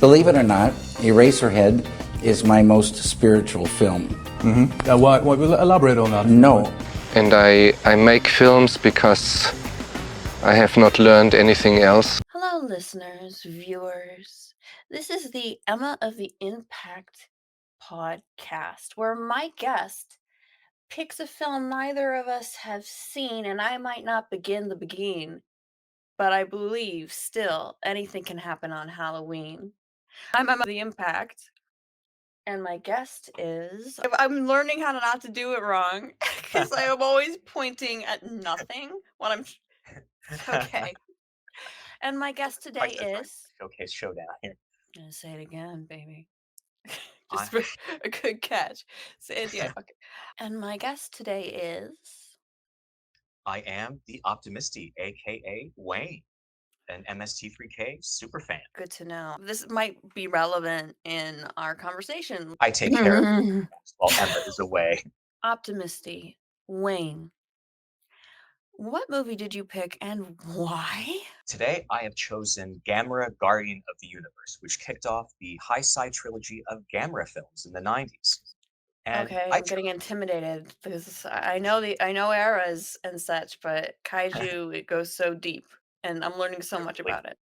Believe it or not, Eraserhead is my most spiritual film. We'll elaborate on that. No. And I make films because I have not learned anything else. Hello, listeners, viewers. This is the Emma of the Impact podcast, where my guest picks a film neither of us have seen, and I might not begin the begin, but I believe still anything can happen on Halloween. I'm Emma of the Impact, and my guest is... I'm learning how not to do it wrong, because I am always pointing at nothing when I'm... Okay. And my guest today is... Showcase Showdown here. I'm gonna say it again, baby. Just for a good catch. Sandy, I fucking... And my guest today is... I am the Optimisty, aka Wayne, an MST3K super fan. Good to know. This might be relevant in our conversation. I take care of it while Emma is away. Optimisty, Wayne. What movie did you pick and why? Today I have chosen Gamera, Guardian of the Universe, which kicked off the high sci trilogy of Gamera films in the 90s. And Okay, I'm getting intimidated because I know eras and such, but kaiju, it goes so deep, and I'm learning so much about it.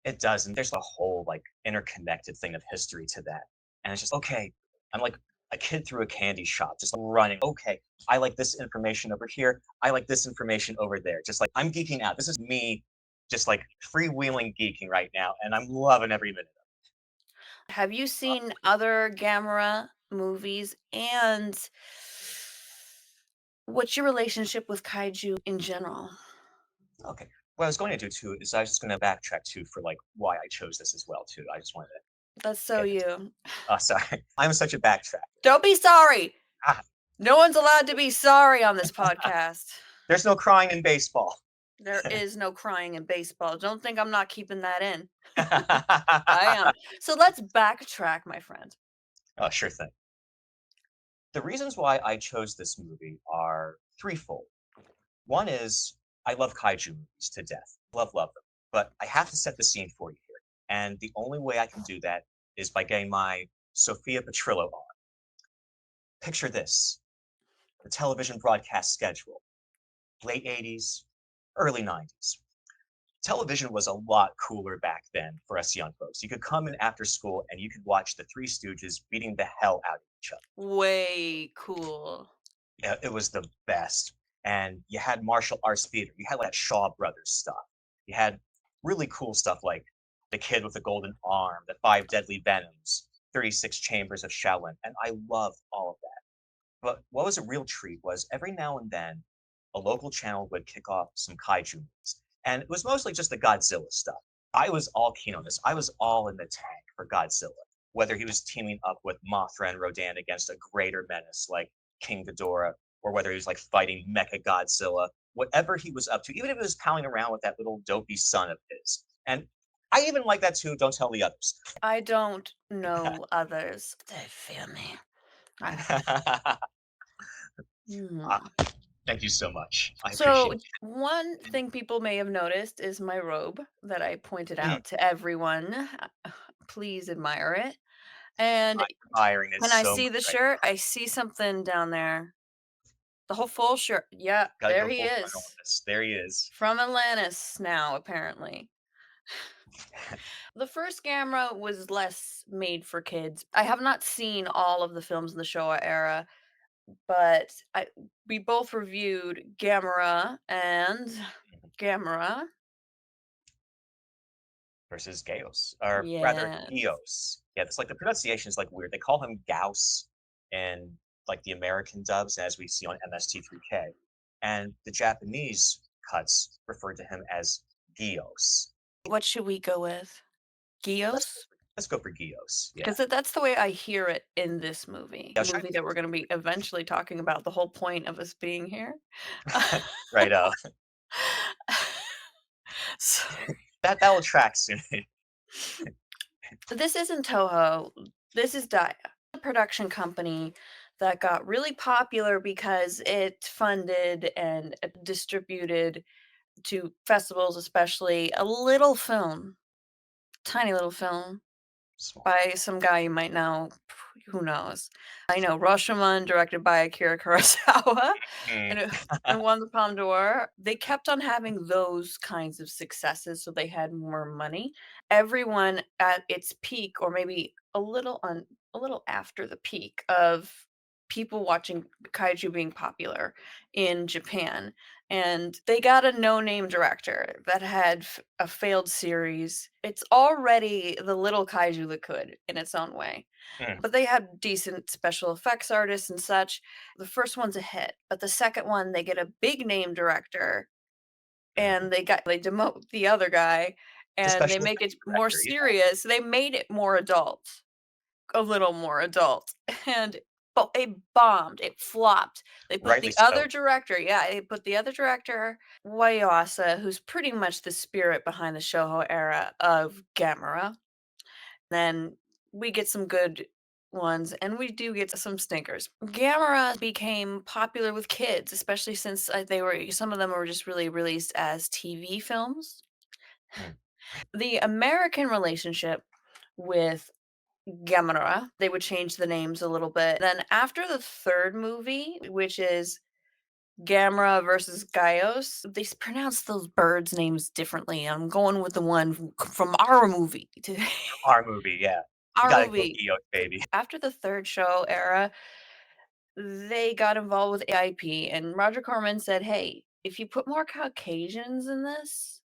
It does, and there's a whole like interconnected thing of history to that. And it's just okay. I'm like a kid through a candy shop, just running. Okay, I like this information over here. I like this information over there. Just like I'm geeking out. This is me, just like freewheeling geeking right now, and I'm loving every minute of it. Have you seen other Gamera movies, and what's your relationship with kaiju in general? Okay. What I was going to do too is I was just going to backtrack too for like why I chose this as well too. I just wanted to. That's so you. Oh, sorry. I'm such a backtrack. Don't be sorry. Ah. No one's allowed to be sorry on this podcast. There's no crying in baseball. There is no crying in baseball. Don't think I'm not keeping that in. I am. So let's backtrack, my friend. Oh, sure thing. The reasons why I chose this movie are threefold. One is I love kaiju movies to death. Love them. But I have to set the scene for you here. And the only way I can do that is by getting my Sophia Petrillo on. Picture this. The television broadcast schedule. Late 80s, early 90s. Television was a lot cooler back then for us young folks. You could come in after school and you could watch the Three Stooges beating the hell out of each other. Way cool. Yeah, it was the best. And you had martial arts theater. You had like Shaw Brothers stuff. You had really cool stuff like The Kid with the Golden Arm, The Five Deadly Venoms, 36 Chambers of Shaolin. And I loved all of that. But what was a real treat was every now and then, a local channel would kick off some kaiju movies. And it was mostly just the Godzilla stuff. I was all keen on this. I was all in the tank for Godzilla. Whether he was teaming up with Mothra and Rodan against a greater menace like King Ghidorah, or whether he was like fighting Mecha Godzilla, whatever he was up to, even if he was palling around with that little dopey son of his. And I even like that too. Don't tell the others. I don't know others. They feel me. Thank you so much. I So appreciate it. one thing people may have noticed is my robe that I pointed out to everyone. Please admire it. And I'm admiring it when I so see much the right shirt, I see something down there. The whole full shirt. Yeah, Gotta there go he full frontal is. on this. There he is. From Atlantis now, apparently. The first Gamera was less made for kids. I have not seen all of the films in the Showa era, but we both reviewed Gamera and Gamera Versus Gauss, or rather Yes. Gios. Yeah, it's like the pronunciation is like weird. They call him Gauss in like the American dubs, as we see on MST3K, and the Japanese cuts refer to him as Gios. What should we go with? Gios? Let's go for Gios. Yeah. Because that's the way I hear it in this movie. Yeah, The movie that we're going to be eventually talking about, the whole point of us being here. Right. So, that will track soon. this isn't Toho. This is Daya, a production company that got really popular because it funded and distributed to festivals, especially a little film, tiny little film Small. by some guy you might know. Who knows? I know Rashomon, directed by Akira Kurosawa, Mm. and it won the Palme d'Or. They kept on having those kinds of successes, so they had more money. Everyone at its peak, or maybe a little after the peak of people watching kaiju being popular in Japan, and they got a no-name director that had a failed series. It's already the little kaiju that could in its own way. Mm. But they had decent special effects artists and such. The first one's a hit, but the second one they get a big name director Mhm. and they demote the other guy It's a and they special make it effects more director, yeah. serious. They made it more adult, a little more adult. And but it bombed. It flopped. They put Rightly the so. other director, yeah, they put the other director, Wayasa, who's pretty much the spirit behind the Shoujo era of Gamera. Then we get some good ones, and we do get some stinkers. Gamera became popular with kids, especially since they were some of them were just really released as TV films. Mm. The American relationship with Gamera, they would change the names a little bit. Then after the third movie, which is Gamera versus Gaios, they pronounce those birds' names differently. I'm going with the one from our movie today. Our movie, yeah. We Our gotta go movie. Geos, baby. After the third show era, they got involved with AIP, and Roger Corman said, "Hey, if you put more Caucasians in this,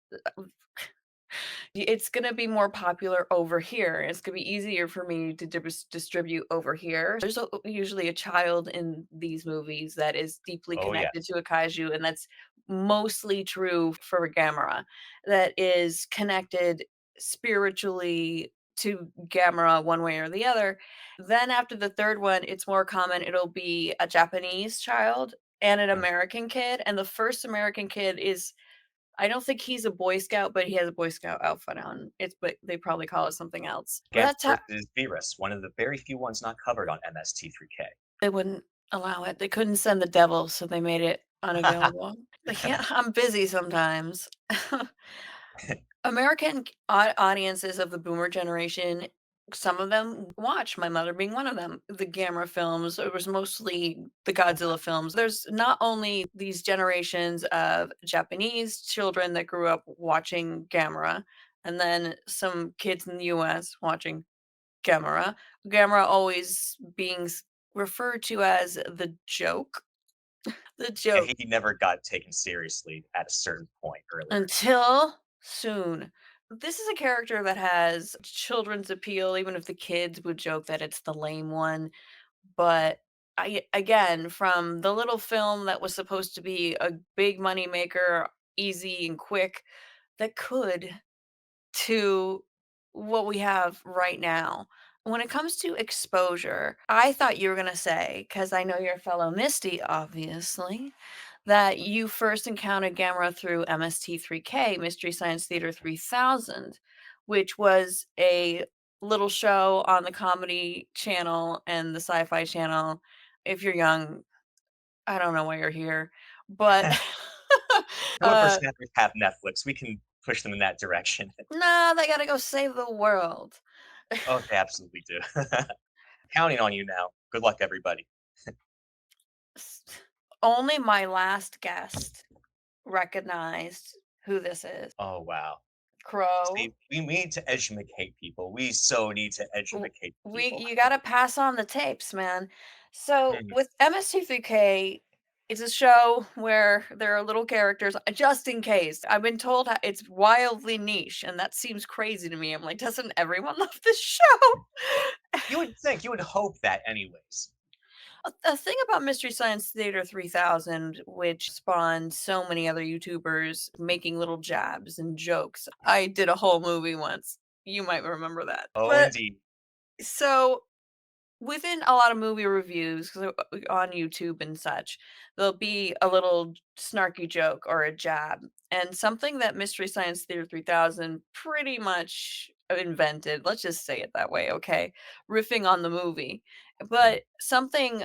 it's gonna be more popular over here. It's gonna be easier for me to distribute over here." There's usually a child in these movies that is deeply Oh, connected yes. to a kaiju, and that's mostly true for Gamera. That is connected spiritually to Gamera one way or the other. Then after the third one, it's more common. It'll be a Japanese child and an Mm. American kid, and the first American kid is I don't think he's a Boy Scout, but he has a Boy Scout outfit on. It's but they probably call it something else. Gantz That's how versus Beerus, one of the very few ones not covered on MST3K. they wouldn't allow it. They couldn't send the devil, so they made it unavailable. They can't I'm busy sometimes. American audiences of the boomer generation, some of them watch, my mother being one of them, the Gamera films. It was mostly the Oh, wow. Godzilla films. There's not only these generations of Japanese children that grew up watching Gamera, and then some kids in the US watching Gamera. Gamera always being referred to as the joke. The Yeah, joke. he never got taken seriously at a certain point earlier. Until soon. This is a character that has children's appeal, even if the kids would joke that it's the lame one. But I again, from the little film that was supposed to be a big money maker, easy and quick, that could to what we have right now. When it comes to exposure, I thought you were going to say, because I know you're a fellow Misty, obviously, that you first encountered Gamera through MST3K, Mystery Science Theater 3000, which was a little show on the Comedy Channel and the Sci-Fi Channel. If you're young, I don't know why you're here, but Some uh, whippersnappers have Netflix. We can push them in that direction. nah, they gotta go save the world. Oh, they absolutely do. Counting on you now. Good luck, everybody. S- Only my last guest recognized who this is. Oh, wow. Crow. See, we need to educate people. We so need to W- educate We people. you gotta pass on the tapes, man. So Mhm. with MST3K, it's a show where there are little characters. Just in case, I've been told it's wildly niche, and that seems crazy to me. I'm like, doesn't everyone love this show? You would think, you would hope that anyways. A thing about Mystery Science Theater 3000, which spawned so many other YouTubers making little jabs and jokes. I did a whole movie once. You might remember that. Oh, But indeed. so within a lot of movie reviews on YouTube and such, there'll be a little snarky joke or a jab. And something that Mystery Science Theater 3000 pretty much invented, let's just say it that way, okay? Riffing on the movie. Mhm. But something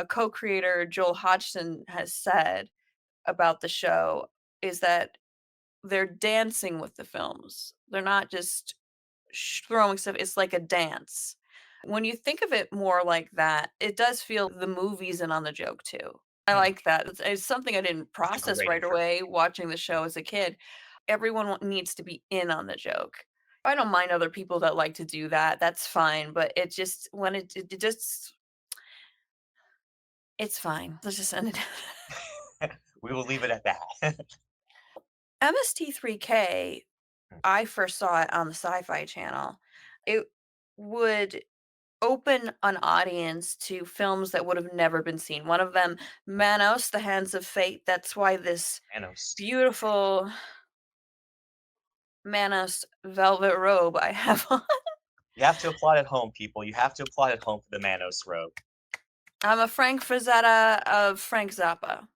co creator Joel Hodgson has said about the show is that they're dancing with the films. They're not just throwing stuff. It's like a dance. When you think of it more like that, it does feel the movie's in on the joke too. I Mm, like that. It's something I didn't that's a process great right interpretation. away watching the show as a kid. Everyone needs to be in on the joke. I don't mind other people that like to do that. That's fine, but it just when it just it's fine. Let's just end it. We will leave it at that. MST3K, I first saw it on the Sci-Fi Channel. It would open an audience to films that would have never been seen. One of them, Manos: The Hands of Fate. That's why this Manos. beautiful Manos velvet robe I have on. You have to applaud at home, people. You have to applaud at home for the Manos robe. I'm a Frank Frazetta of Frank Zappa.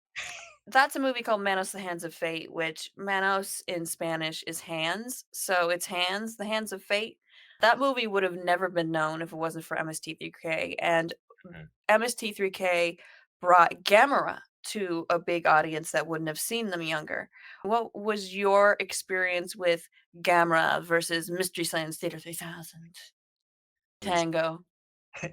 That's a movie called Manos: The Hands of Fate, which Manos in Spanish is hands, so it's hands, the hands of fate. That movie would have never been known if it wasn't for MST3K, and Mhm. MST3K brought Gamera to a big audience that wouldn't have seen them younger. What was your experience with Gamera versus Mystery Science Theater 3000? It's Tango.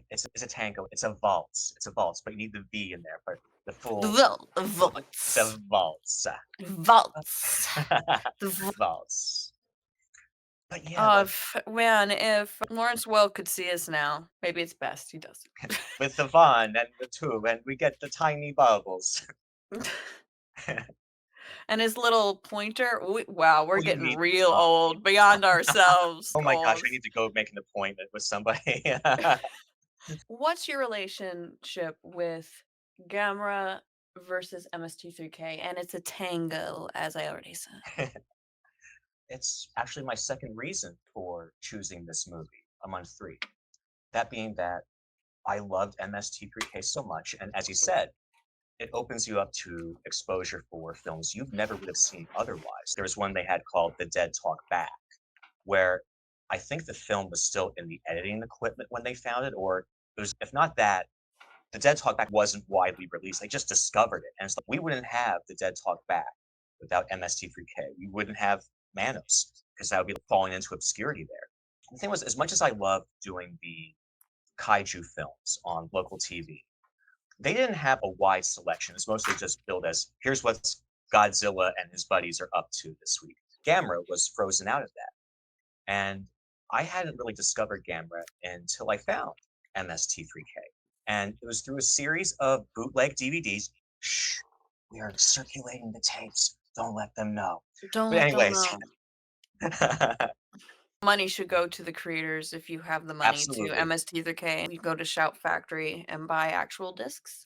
it's a tango. It's a waltz. It's a waltz, but you need the V in there for the full. It's Waltz. a waltz. Waltz. The Waltz. But yeah, Oh, like if man, if Lawrence Welk could see us now, maybe it's best he doesn't. with the one and the two, and we get the tiny bubbles. And his little pointer. Wow, we're Oh, you getting need real the old, beyond ourselves oh my gosh, old. I need to go make an appointment with somebody. What's your relationship with Gamera versus MST3K? And it's a tango, as I already said. It's actually my second reason for choosing this movie among three. That being that I loved MST3K so much, and as you said, it opens you up to exposure for films you've never would have seen otherwise. There was one they had called The Dead Talk Back, where I think the film was still in the editing equipment when they found it, or it was, if not that, The Dead Talk Back wasn't widely released. They just discovered it. And it's like, we wouldn't have The Dead Talk Back without MST3K. We wouldn't have Manos, because that would be falling into obscurity there. The thing was, as much as I loved doing the kaiju films on local TV, they didn't have a wide selection. It's mostly just billed as here's what Godzilla and his buddies are up to this week. Gamera was frozen out of that. And I hadn't really discovered Gamera until I found MST3K. And it was through a series of bootleg DVDs. Shh, we are circulating the tapes. Don't let them know. Don't But let them anyways, know. Money should go to the creators if you have the money to absolutely. MST3K. You go to Shout Factory and buy actual discs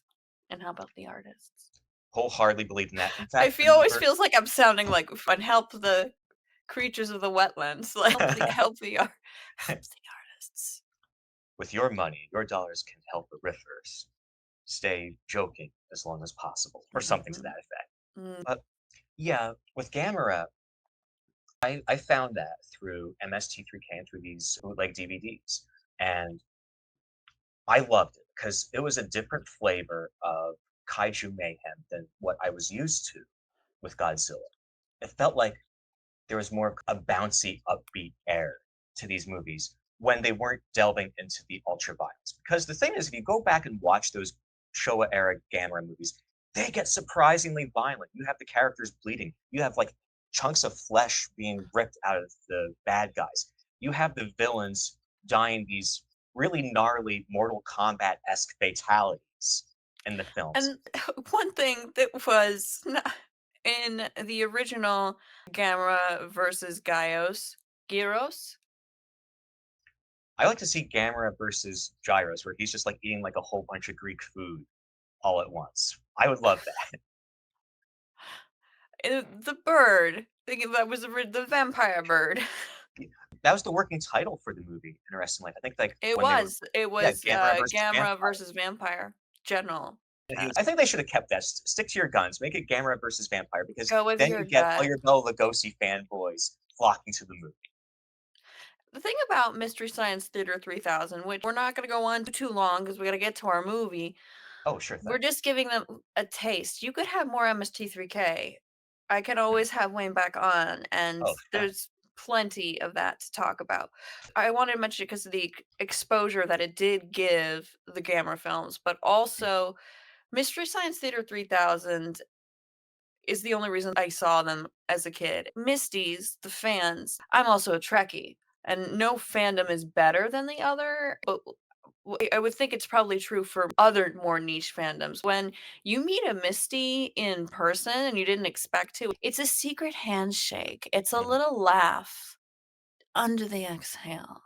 and help out the artists. Wholeheartedly believe in that. In I fact, feel always feels like I'm sounding like and help the creatures of the wetlands, like help the artists. with your money, your dollars can help the riffers stay joking as long as possible, or something to Mhm. that effect. Mm. But yeah, with Gamera, I found that through MST3K and through these bootleg DVDs. And I loved it because it was a different flavor of kaiju mayhem than what I was used to with Godzilla. It felt like there was more a bouncy, upbeat air to these movies when they weren't delving into the ultra violence. Because the thing is, if you go back and watch those Showa era Gamera movies, they get surprisingly violent. You have the characters bleeding. You have like chunks of flesh being ripped out of the bad guys. You have the villains dying these really gnarly Mortal Kombat esque fatalities in the films. And one thing that was in the original Gamera versus Gyros, I like to see Gamera versus Gyros, where he's just like eating like a whole bunch of Greek food all at once. I would love that. the bird, that was the vampire bird. That was the working title for the movie, interestingly. I think like It when they were was. It yeah, was Gamera versus Gamera Vampire. versus Vampire General. And I think they should have kept that. Stick to your guns. Make it Gamera versus Vampire because Go with then your you get all gut. your Bela Lugosi fanboys flocking to the movie. The thing about Mystery Science Theater 3000, which we're not going to go on too long because we got to get to our movie, Oh, sure we're thing. just giving them a taste. You could have more MST3K. I can Mm. always have Wayne back on, and Oh, there's plenty of that to talk about. I wanted to mention it because of the exposure that it did give the Gamera films, but also Mystery Science Theater 3000 is the only reason I saw them as a kid. Misty's, the fans, I'm also a Trekkie, and no fandom is better than the other, but I would think it's probably true for other more niche fandoms. When you meet a Misty in person and you didn't expect to, it's a secret handshake. It's a Mhm. little laugh under the exhale.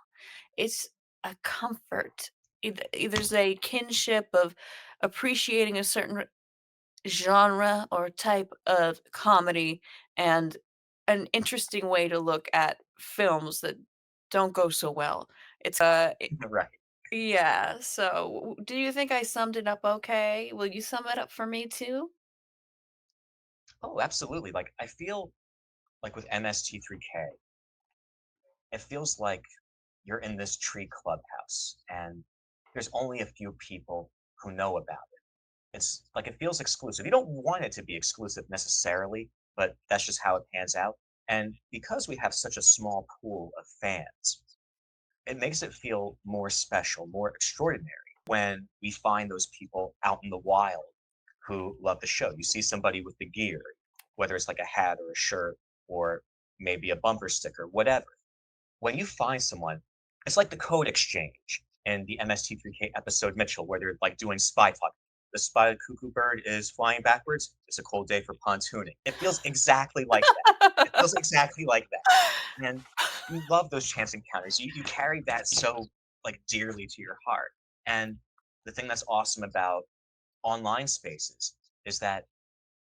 It's a comfort. There's a kinship of appreciating a certain genre or type of comedy and an interesting way to look at films that don't go so well. It's Right. yeah, so do you think I summed it up okay? Will you sum it up for me too? Oh, absolutely. Like I feel like with MST3K, it feels like you're in this tree clubhouse and there's only a few people who know about it. It's like it feels exclusive. You don't want it to be exclusive necessarily, but that's just how it pans out. And because we have such a small pool of fans, it makes it feel more special, more extraordinary when we find those people out in the wild who love the show. You see somebody with the gear, whether it's like a hat or a shirt or maybe a bumper sticker, whatever. When you find someone, it's like the code exchange in the MST3K episode Mitchell, where they're like doing spy talk. The spotted cuckoo bird is flying backwards. It's a cold day for pontooning. It feels exactly like that. It feels exactly like that. And you love those chance encounters. You carry that so like dearly to your heart. And the thing that's awesome about online spaces is that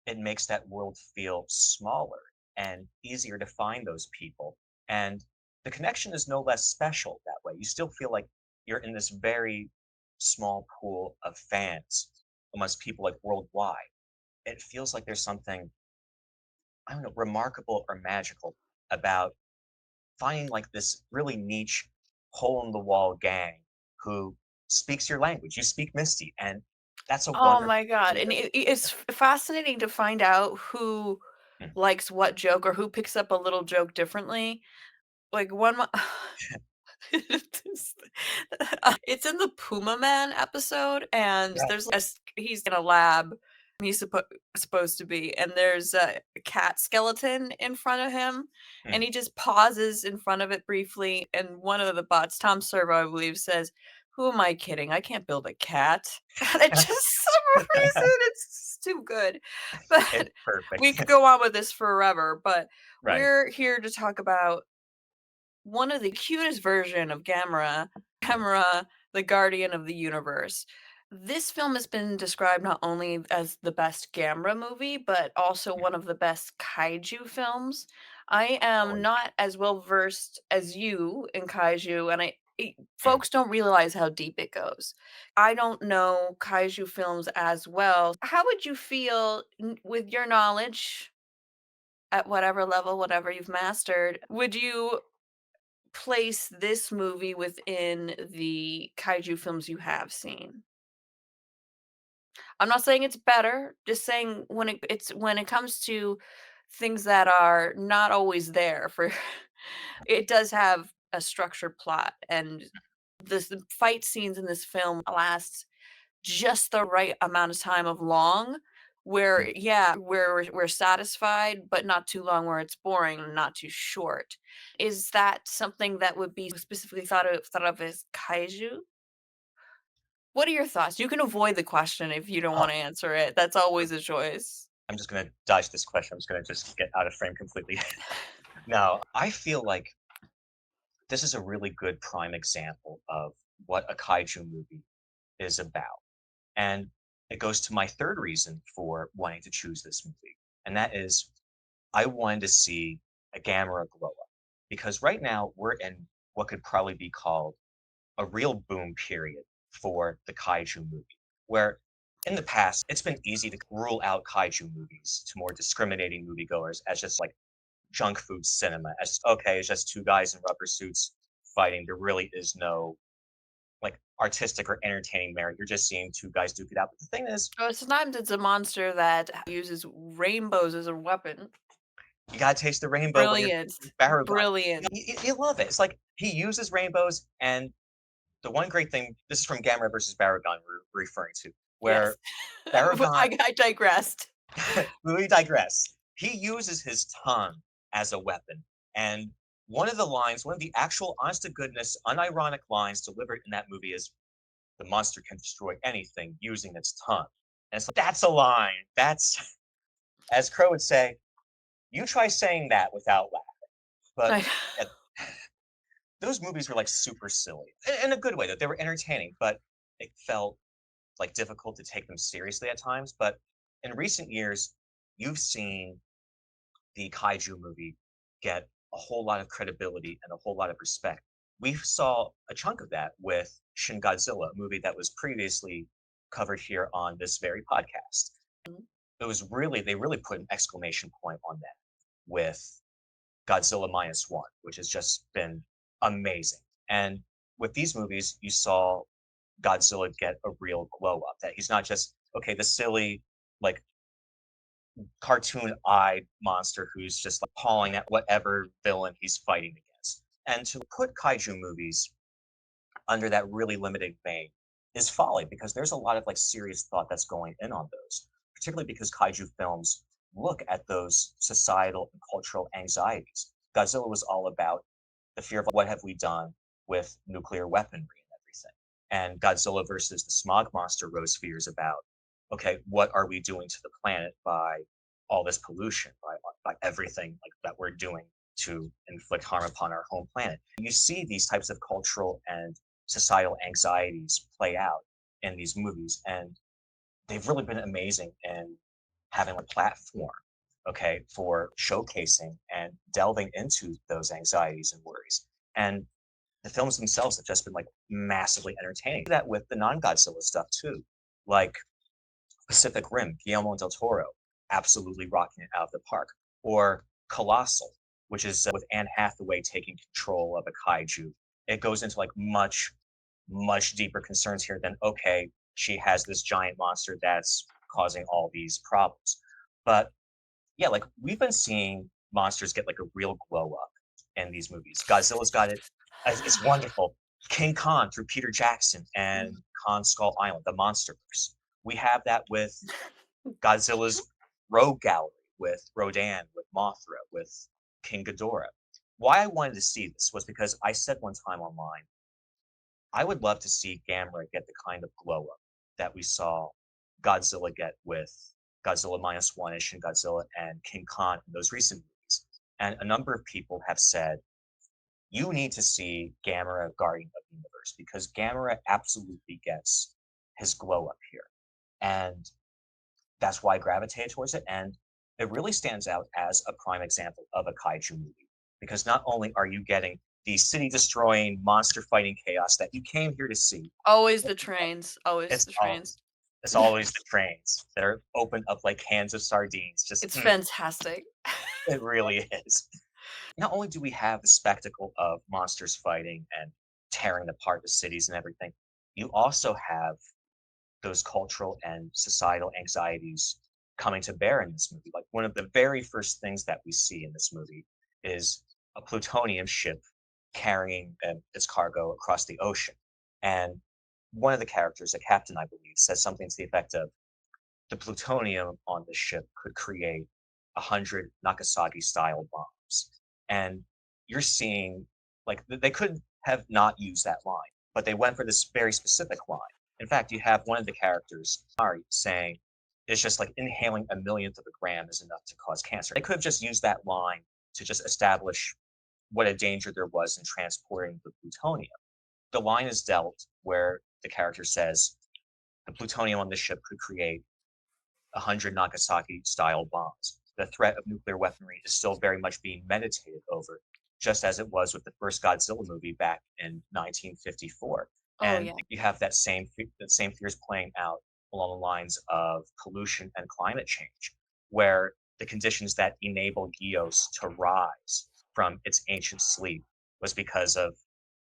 it makes that world feel smaller and easier to find those people. And the connection is no less special that way. You still feel like you're in this very small pool of fans amongst people like worldwide. It feels like there's something, I don't know, remarkable or magical about finding like this really niche hole in the wall gang who speaks your language. You speak Misty, and that's a Oh wonderful my god, and feeling. it's fascinating to find out who Mm, likes what joke or who picks up a little joke differently. Like, one mo It's it's in the Puma Man episode, and right. there's he's in a lab, he's supposed to be, and there's a cat skeleton in front of him, and Mm. he just pauses in front of it briefly, and one of the bots, Tom Servo, I believe, says, "Who am I kidding? I can't build a cat." And it just some reason, it's just too good. It's But we perfect. could go on with this forever, but Right. we're here to talk about one of the cutest version of Gamera, Mm, Gamera, the Guardian of the Universe. This film has been described not only as the best Gamera movie, but also mm. one of the best kaiju films. I Oh, am yeah. not as well versed as you in kaiju, and Mm. folks don't realize how deep it goes. I don't know kaiju films as well. How would you feel with your knowledge at whatever level, whatever you've mastered? Would you place this movie within the kaiju films you have seen? I'm not saying it's better, just saying when it comes to things that are not always there for it does have a structured plot, and the fight scenes in this film last just the right amount of time of long where, Mm. yeah, where we're satisfied, but not too long where it's boring and not too short. Is that something that would be specifically thought of as kaiju? What are your thoughts? You can avoid the question if you don't Oh, wanna answer it. That's always a choice. I'm just gonna dodge this question. I'm just gonna just get out of frame completely. No, I feel like this is a really good prime example of what a kaiju movie is about. And it goes to my third reason for wanting to choose this movie, and that is I wanted to see a Gamera glow up. Because right now we're in what could probably be called a real boom period for the kaiju movie, where in the past it's been easy to rule out kaiju movies to more discriminating moviegoers as just like junk food cinema, as okay, it's just two guys in rubber suits fighting. There really is no like artistic or entertaining merit. You're just seeing two guys duke it out. But the thing is, Oh, sometimes it's a monster that uses rainbows as a weapon. You gotta taste the rainbow when you're Brilliant. tasting Baragon. Brilliant. You love it. It's like he uses rainbows, and the one great thing, this is from Gamera versus Baragon we're referring to, Yes. where Baragon, I digressed. we digress. He uses his tongue as a weapon, and one of the actual honest to goodness, unironic lines delivered in that movie is the monster can destroy anything using its tongue. And so that's a line. That's, as Crow would say, you try saying that without laughing. But I yeah, those movies were like super silly in a good way, that they were entertaining, but it felt like difficult to take them seriously at times. But in recent years, you've seen the kaiju movie get a whole lot of credibility and a whole lot of respect. We saw a chunk of that with Shin Godzilla, a movie that was previously covered here on this very podcast. Mhm. They really put an exclamation point on that with Godzilla minus one, which has just been amazing. And with these movies, you saw Godzilla get a real glow up. That he's not just okay, the silly like cartoon-eyed monster who's just like pawing at whatever villain he's fighting against. And to put kaiju movies under that really limited vein is folly because there's a lot of like serious thought that's going in on those, particularly because kaiju films look at those societal and cultural anxieties. Godzilla was all about the fear of what have we done with nuclear weaponry and everything. And Godzilla versus the smog monster rose fears about, okay, what are we doing to the planet by all this pollution, by everything like that we're doing to inflict harm upon our home planet. You see these types of cultural and societal anxieties play out in these movies, and they've really been amazing in having a platform, okay, for showcasing and delving into those anxieties and worries. And the films themselves have just been like massively entertaining. That with the non-Godzilla stuff too, like Pacific Rim, Guillermo del Toro, absolutely rocking it out of the park, or Colossal, which is with Anne Hathaway taking control of a kaiju. It goes into like much deeper concerns here than okay, she has this giant monster that's causing all these problems. But yeah, like we've been seeing monsters get like a real glow up in these movies. Godzilla's got it. It's wonderful. King Kong through Peter Jackson and Kong Skull Island, the MonsterVerse. We have that with Godzilla's Rogue Gallery, with Rodan, with Mothra, with King Ghidorah. Why I wanted to see this was because I said one time online, I would love to see Gamera get the kind of glow up that we saw Godzilla get with Godzilla minus one and Shin Godzilla and King Kong in those recent movies. And a number of people have said, you need to see Gamera Guardian of the Universe because Gamera absolutely gets his glow up here. And that's why I gravitated towards it. And it really stands out as a prime example of a kaiju movie because not only are you getting the city destroying monster fighting chaos that you came here to see, Always the trains. Always it's the all trains. it's always the trains that are opened up like cans of sardines. Just It's fantastic. it really is. Not only do we have the spectacle of monsters fighting and tearing apart the cities and everything, you also have those cultural and societal anxieties coming to bear in this movie. Like one of the very first things that we see in this movie is a plutonium ship carrying its cargo across the ocean. And one of the characters, a captain, I believe, says something to the effect of the plutonium on the ship could create 100 Nagasaki style bombs. And you're seeing, like, they could have not used that line, but they went for this very specific line. In fact, you have one of the characters, Ari, saying, it's just like inhaling a millionth of a gram is enough to cause cancer. They could have just used that line to just establish what a danger there was in transporting the plutonium. The line is dealt where the character says, the plutonium on this ship could create 100 Nagasaki style bombs. The threat of nuclear weaponry is still very much being meditated over, just as it was with the first Godzilla movie back in 1954. Oh, And yeah. you have that same fears playing out along the lines of pollution and climate change, where the conditions that enable Geos to rise from its ancient sleep was because of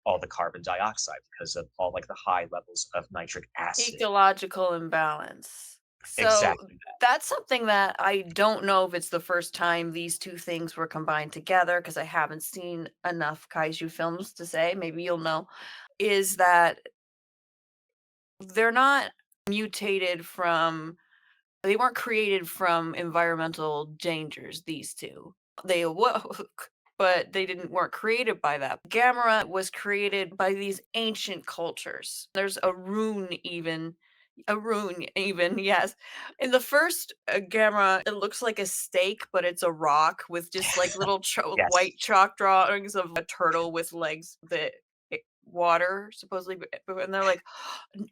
all the carbon dioxide, because of all like the high levels of nitric acid. Ecological imbalance. So exactly. that's something that I don't know if it's the first time these two things were combined together because I haven't seen enough kaiju films to say. Maybe you'll know. Is that they're not mutated from they weren't created from environmental dangers, these 2. They awoke, but they didn't weren't created by that. Gamera was created by these ancient cultures. There's a rune even, yes. In the first, Gamera, it looks like a steak, but it's a rock with just, like, little Yes. white chalk drawings of a turtle with legs that water supposedly and they're like,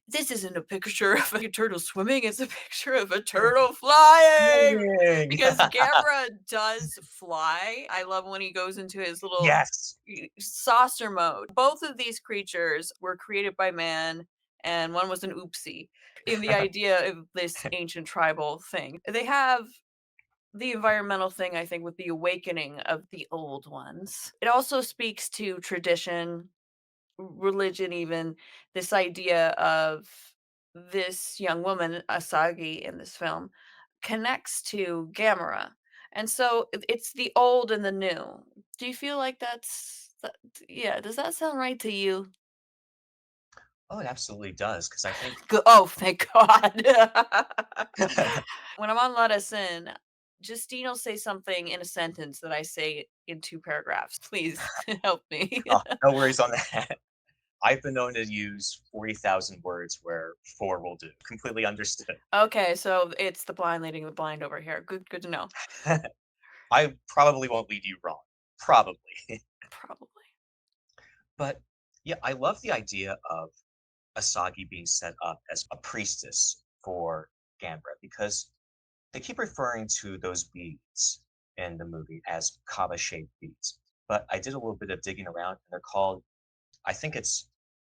this isn't a picture of a turtle swimming, it's a picture of a turtle flying Flying. because Gamera does fly. I love when he goes into his little Yes. saucer mode. Both of these creatures were created by man, and one was an oopsie in the idea of this ancient tribal thing. They have the environmental thing, I think, with the awakening of the old ones. It also speaks to tradition, religion, even this idea of this young woman Asagi in this film connects to Gamera, and so it's the old and the new. Do you feel like yeah, does that sound right to you? Oh, it absolutely does, because I think Oh, thank God. When I'm on Let Us In, Justine will say something in a sentence that I say in 2 paragraphs. Please help me. oh, no worries on that. I've been known to use 40,000 words where 4 will do. Completely understood. Okay, so it's the blind leading the blind over here. Good to know. I probably won't lead you wrong. Probably. Probably. But, yeah, I love the idea of Asagi being set up as a priestess for Gamera because they keep referring to those beads in the movie as kava-shaped beads. But I did a little bit of digging around, and they're called, I think it's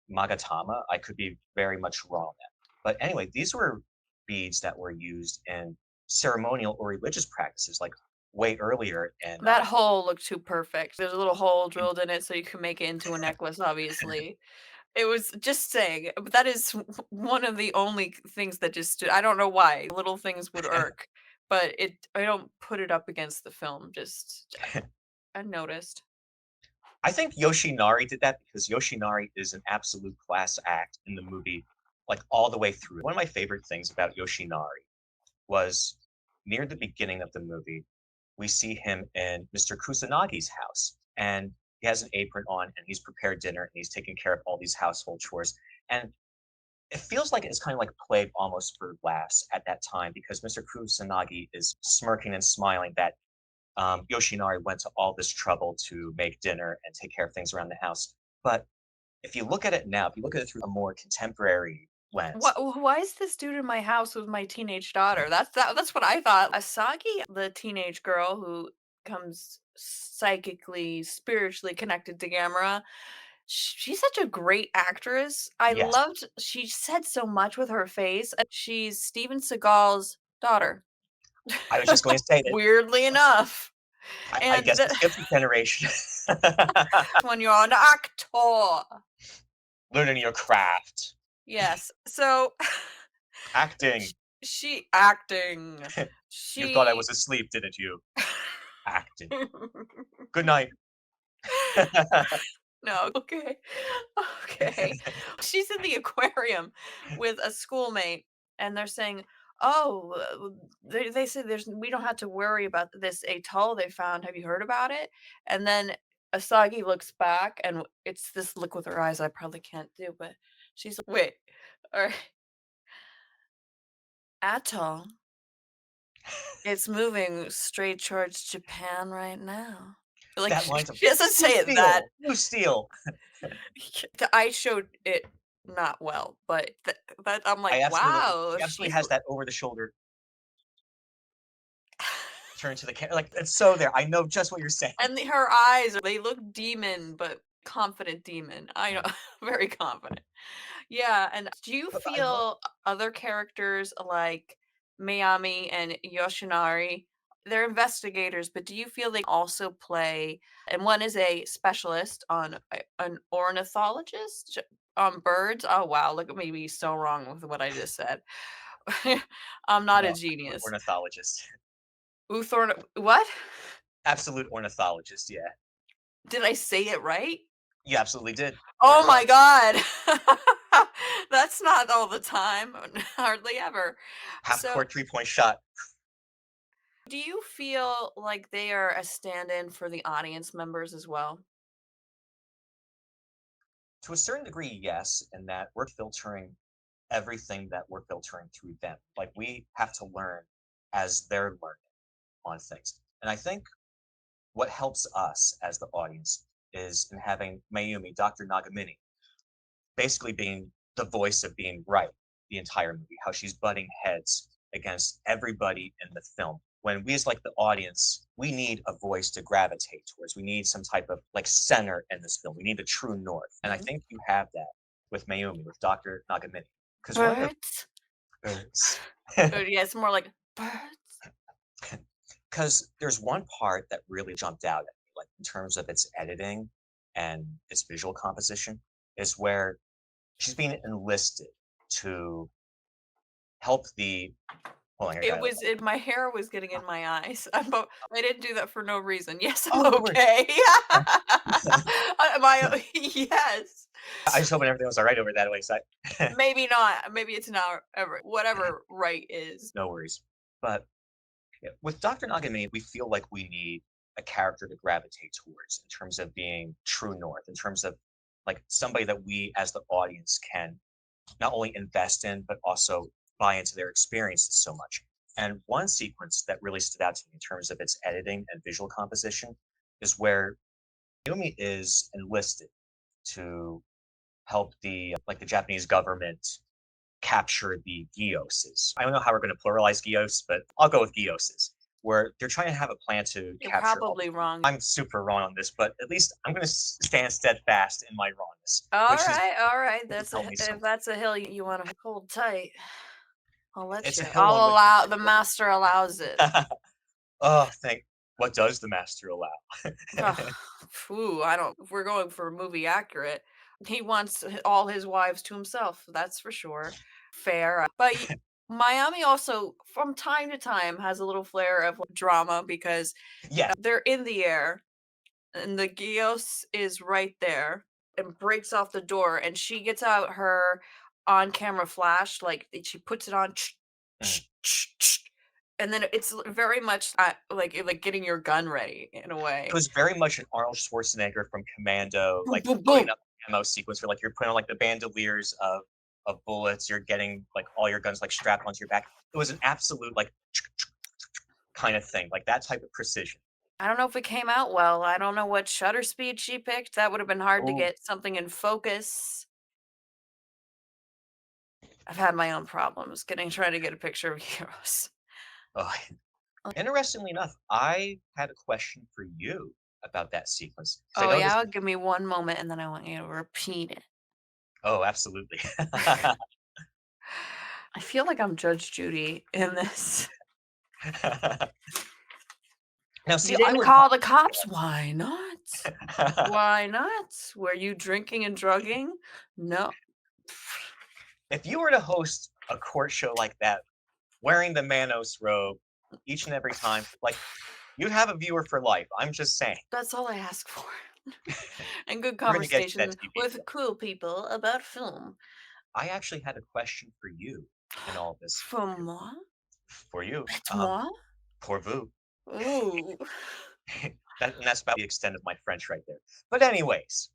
magatama. I could be very much wrong on that. But anyway, these were beads that were used in ceremonial or religious practices, like way earlier in That hole looked too perfect. There's a little hole drilled in it so you can make it into a necklace, obviously. It was just saying, but that is one of the only things that just stood I don't know why, little things would irk, but I don't put it up against the film, just I noticed. I think Yoshinari did that because Yoshinari is an absolute class act in the movie, like all the way through. One of my favorite things about Yoshinari was near the beginning of the movie, we see him in Mr. Kusanagi's house, and he has an apron on, and he's prepared dinner, and he's taking care of all these household chores. And it feels like it's kind of like played almost for laughs at that time because Mr. Kusanagi is smirking and smiling that Yoshinari went to all this trouble to make dinner and take care of things around the house. But if you look at it now, if you look at it through a more contemporary lens, Why is this dude in my house with my teenage daughter? That's what I thought. Asagi, the teenage girl who comes psychically, spiritually connected to Gamera, she's such a great actress. I yes, loved she said so much with her face. She's Steven Seagal's daughter, I was just going to say that weirdly enough. I And guess it skips a generation. when you're an actor. Learning your craft, Yes. So acting. she acting. You thought I She was asleep, didn't you? Acting. Good night. No, okay. Okay. She's in the aquarium with a schoolmate, and they're saying, "Oh, they say we don't have to worry about this atoll they found. Have you heard about it?" And then Asagi looks back, and it's this look with her eyes I probably can't do, but she's like, "Wait, all right, atoll? It's moving straight towards Japan right now." Like That line's a she doesn't blue say it that steel, blue steel. I showed it not well, but that I'm I like, absolutely "Wow, she absolutely she's" has that over the shoulder turn to the camera. Like, it's so there. I know just what you're saying. and her eyes, they look demon, but confident demon. I know, Mm. very confident. Yeah, and do you But I love feel other characters like Mayami and Yoshinari, they're investigators, but do you feel they also play and one is a specialist on an ornithologist on birds? Oh, wow, look at me be so wrong with what I just said. I'm not a No, absolute genius. ornithologist. What? Absolute ornithologist, yeah. Did I say it right? You absolutely did. Oh my Ornithologist. god. That's not all the time, hardly ever. Half So, court 3-point shot. do you feel like they are a stand-in for the audience members as well? To a certain degree, yes, in that we're filtering everything that we're filtering through them. Like we have to learn as they're learning on things. And I think what helps us as the audience is in having Mayumi, Dr. Nagamini, basically being the voice of being right the entire movie, how she's butting heads against everybody in the film. When we as like the audience, we need a voice to gravitate towards. We need some type of like center in this film. We need a true north. And I Mhm. think you have that with Mayumi, with Dr. Nagamini. Because one of the Birds? birds. Yeah, it's more like birds. Because there's one part that really jumped out at me, like in terms of its editing and its visual composition, is where she's being enlisted to help the. Hold on, here, I It gotta was it my hair was getting in my eyes. I didn't do that for no reason. Yes, I'm oh, no worries. okay. Am I yes. I just hoping everything was all right over that way side. Maybe not. Maybe it's not ever whatever right is. No worries. But yeah, with Dr. Nagami, we feel like we need a character to gravitate towards in terms of being true north, in terms of like somebody that we as the audience can not only invest in, but also buy into their experiences so much. And one sequence that really stood out to me in terms of its editing and visual composition is where Yumi is enlisted to help the like the Japanese government capture the Gyoses. I don't know how we're going to pluralize Gyos, but I'll go with Gyoses, where they're trying to have a plan to You're capture all probably the. wrong. I'm super wrong on this, but at least I'm going to stand steadfast in my wrongness, All right. which has helped me so If that's a hill you want to hold tight, I'll much. let It's a you. hill on I'll which. allow the master allows it. Oh, thank. What does the master allow? Ugh, phew, I don't if we're going for movie accurate, he wants all his wives to himself, that's for sure. Fair, but Miami also, from time to time, has a little flair of drama because Yes, they're in the air and the Gios is right there and breaks off the door, and she gets out her on-camera flash, like, she puts it on, mm. and then it's very much, like getting your gun ready in a It way. was very much an Arnold Schwarzenegger from Commando, Boom, like boom, loading boom. up the ammo sequence where like you're putting on like the bandoliers of bullets, you're getting like all your guns like strapped onto your back. It was an absolute like kind of thing, like that type of precision. I don't know if it came out well. I don't know what shutter speed she picked. That would have been hard to Oh, get something in focus. I've had my own problems trying to get a picture of heroes. oh. Interestingly enough, I had a question for you about that sequence because I Oh yeah, noticed. give me one moment and then I want you to repeat it. Oh, absolutely. I feel like I'm Judge Judy in this. Now, see, You I didn't would call the cops? Why not? not. Why not? Were you drinking and drugging? No. If you were to host a court show like that, wearing the Manos robe each and every time, like you'd have a viewer for life. I'm just saying. That's all I ask for. And good We're gonna get you that conversation TV with show. cool people about film. I actually had a question for you in all this. For moi? For you, It's moi? pour vous. Ooh. And that's about the extent of my French right there. But anyways,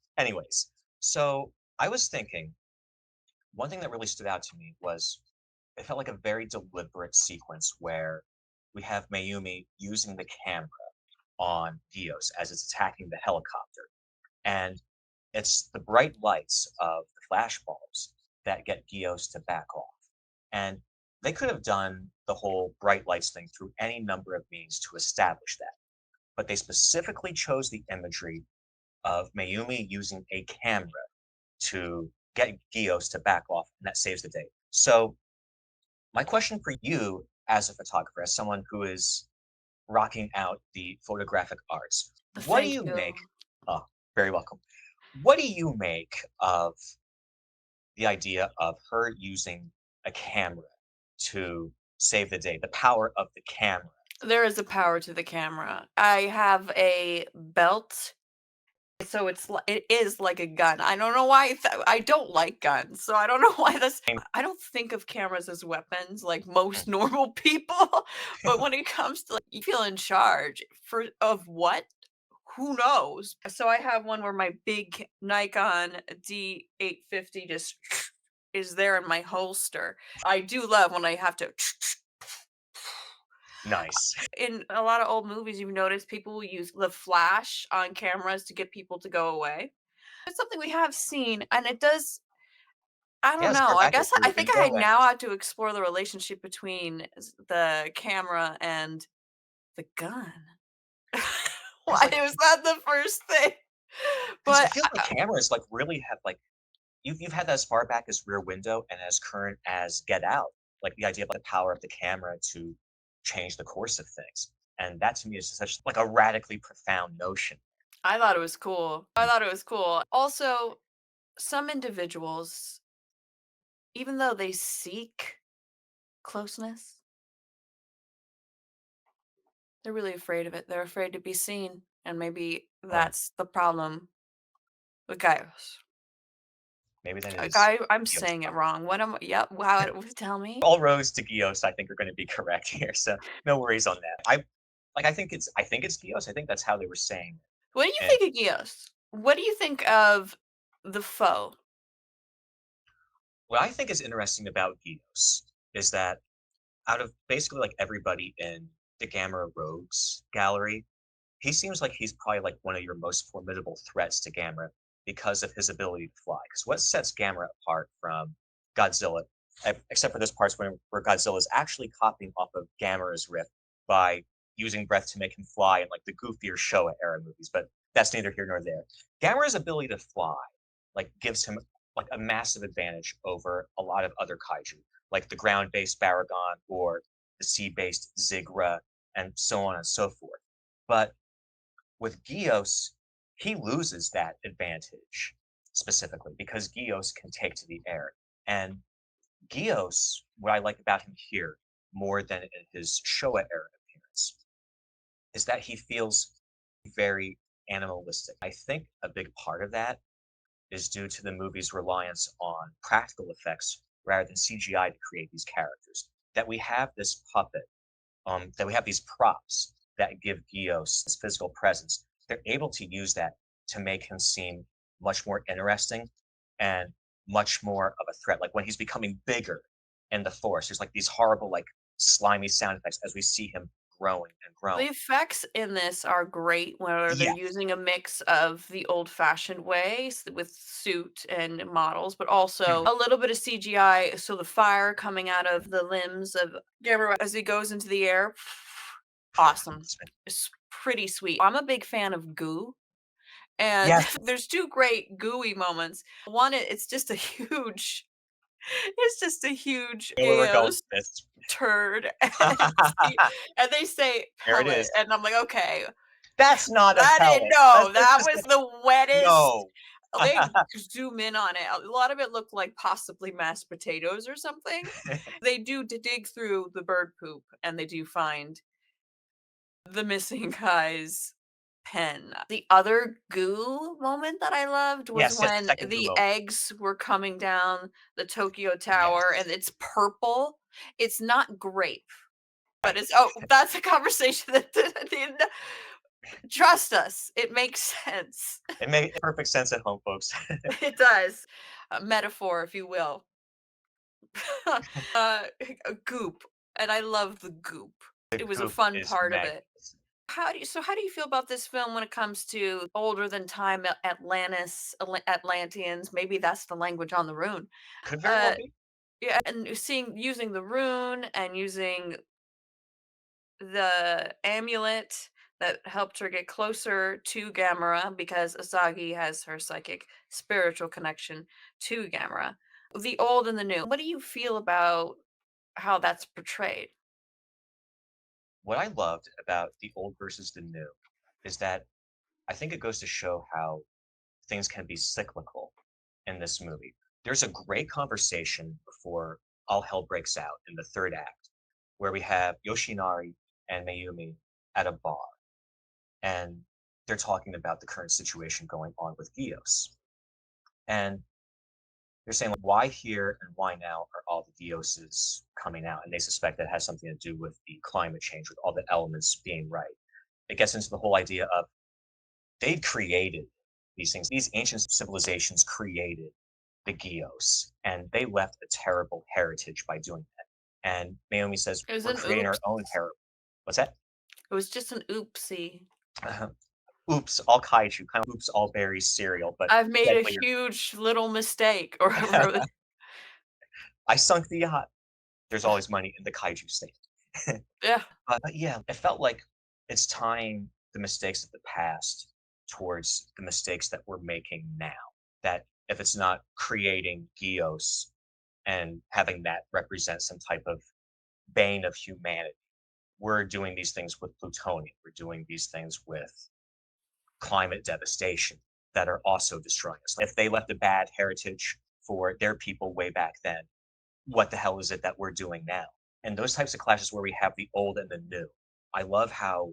so I was thinking one thing that really stood out to me was it felt like a very deliberate sequence where we have Mayumi using the camera on Dios as it's attacking the helicopter. And it's the bright lights of the flash bulbs that get Gios to back off. And they could have done the whole bright lights thing through any number of means to establish that. But they specifically chose the imagery of Mayumi using a camera to get Gios to back off, and that saves the day. So, my question for you as a photographer, as someone who is rocking out the photographic arts, what do Thank you make? you. Oh, very welcome. What do you make of the idea of her using a camera to save the day. The power of the camera. There is a power to the camera. I have a belt, so it is like a gun. I don't know why I don't like guns, so I don't know why this. I don't think of cameras as weapons like most normal people, but when it comes to like you feel in charge for of what? Who knows? So I have one where my big Nikon D850 just is there in my holster. I do love when I have to. Nice. In a lot of old movies, you've noticed people will use the flash on cameras to get people to go away. It's something we have seen, and it does. I don't Yes, know. spark I back your guess rear I think I window and now have to explore the relationship between the camera and the gun. because Why like was that the first thing? because I But feel like cameras like really have like you've had that as far back as Rear Window and as current as Get Out. Like the idea of the power of the camera to change the course of things. And that to me is such like a radically profound notion. I thought it was cool. I thought it was cool. Also, some individuals, even though they seek closeness, they're really afraid of it. They're afraid to be seen, and maybe Oh, that's the problem with guys. maybe that is Guy, I'm Gios. saying it wrong. What am I? Yep. Wow. Tell me. All roads to Gios, I think, are going to be correct here. So no worries on that. I think it's Gios. I think that's how they were saying it. What do you And think of Gios? What do you think of the foe? what I think is interesting about Gios is that out of basically like everybody in the Gamera Rogues gallery, he seems like he's probably like one of your most formidable threats to Gamera because of his ability to fly. Because what sets Gamera apart from Godzilla, except for this part where Godzilla is actually copying off of Gamera's riff by using breath to make him fly in like the goofier Showa era movies, but that's neither here nor there. Gamera's ability to fly like gives him like a massive advantage over a lot of other kaiju, like the ground-based Baragon or the sea-based Zigra, and so on and so forth. But with Gios, he loses that advantage specifically because Gios can take to the air. And Gios, what I like about him here more than in his Showa era appearance, is that he feels very animalistic. I think a big part of that is due to the movie's reliance on practical effects rather than CGI to create these characters. That we have this puppet, that we have these props that give Gios his physical presence. They're able to use that to make him seem much more interesting and much more of a threat. Like when he's becoming bigger in the forest, there's like these horrible, like slimy sound effects as we see him growing and The growing. effects in this are great, where they're Yes. using a mix of the old-fashioned ways with suit and models, but also Mhm. a little bit of CGI. So the fire coming out of the limbs of Gamera as he goes into the air, awesome. It's pretty sweet. I'm a big fan of goo, and Yes, there's two great gooey moments. One, it's just a huge, it's just a huge where we're going Eos with this. turd, and and they say There it pellet, is. and I'm like, okay, That's not a I didn't pellet. know. Let's That just was the wettest. no. They zoom in on it. A lot of it looked like possibly mashed potatoes or something. They do dig through the bird poop and they do find the missing guy's pen. The other goo moment that I loved was Yes, yes, the when second the Gumo. eggs were coming down the Tokyo Tower and Yes. it's purple. It's not grape, but Right. it's that's a conversation that trust us, it makes sense. It made perfect sense at home, folks. It does. A metaphor, if you will. uh, a goop, and I love the goop. The It was a goop fun is part of it. magnificent. How do you feel about this film when it comes to older than time Atlanteans? Maybe that's the language on the rune. Could very well Uh, be. yeah, and using the rune and using the amulet that helped her get closer to Gamera because Asagi has her psychic spiritual connection to Gamera. The old and the new. What do you feel about how that's portrayed? What I loved about the old versus the new is that I think it goes to show how things can be cyclical in this movie. There's a great conversation before all hell breaks out in the third act, where we have Yoshinari and Mayumi at a bar, and they're talking about the current situation going on with Gios. And they're saying, like, why here and why now are all the Gioses coming out? And they suspect that has something to do with the climate change, with all the elements being right. It gets into the whole idea of they'd created these things. These ancient civilizations created the Gios, and they left a terrible heritage by doing that. And Naomi says, It was we're an creating our oops. own heritage. What's that? It was just an oopsie. Oops, all kaiju, kind of oops, all berries cereal, but I've made a deadlier. huge little mistake, or whatever. I sunk the yacht. There's always money in the kaiju state. Yeah. But yeah, it felt like it's tying the mistakes of the past towards the mistakes that we're making now. That if it's not creating Gios and having that represent some type of bane of humanity, we're doing these things with plutonium. We're doing these things with climate devastation that are also destroying us. If they left a bad heritage for their people way back then, what the hell is it that we're doing now? And those types of clashes where we have the old and the new. I love how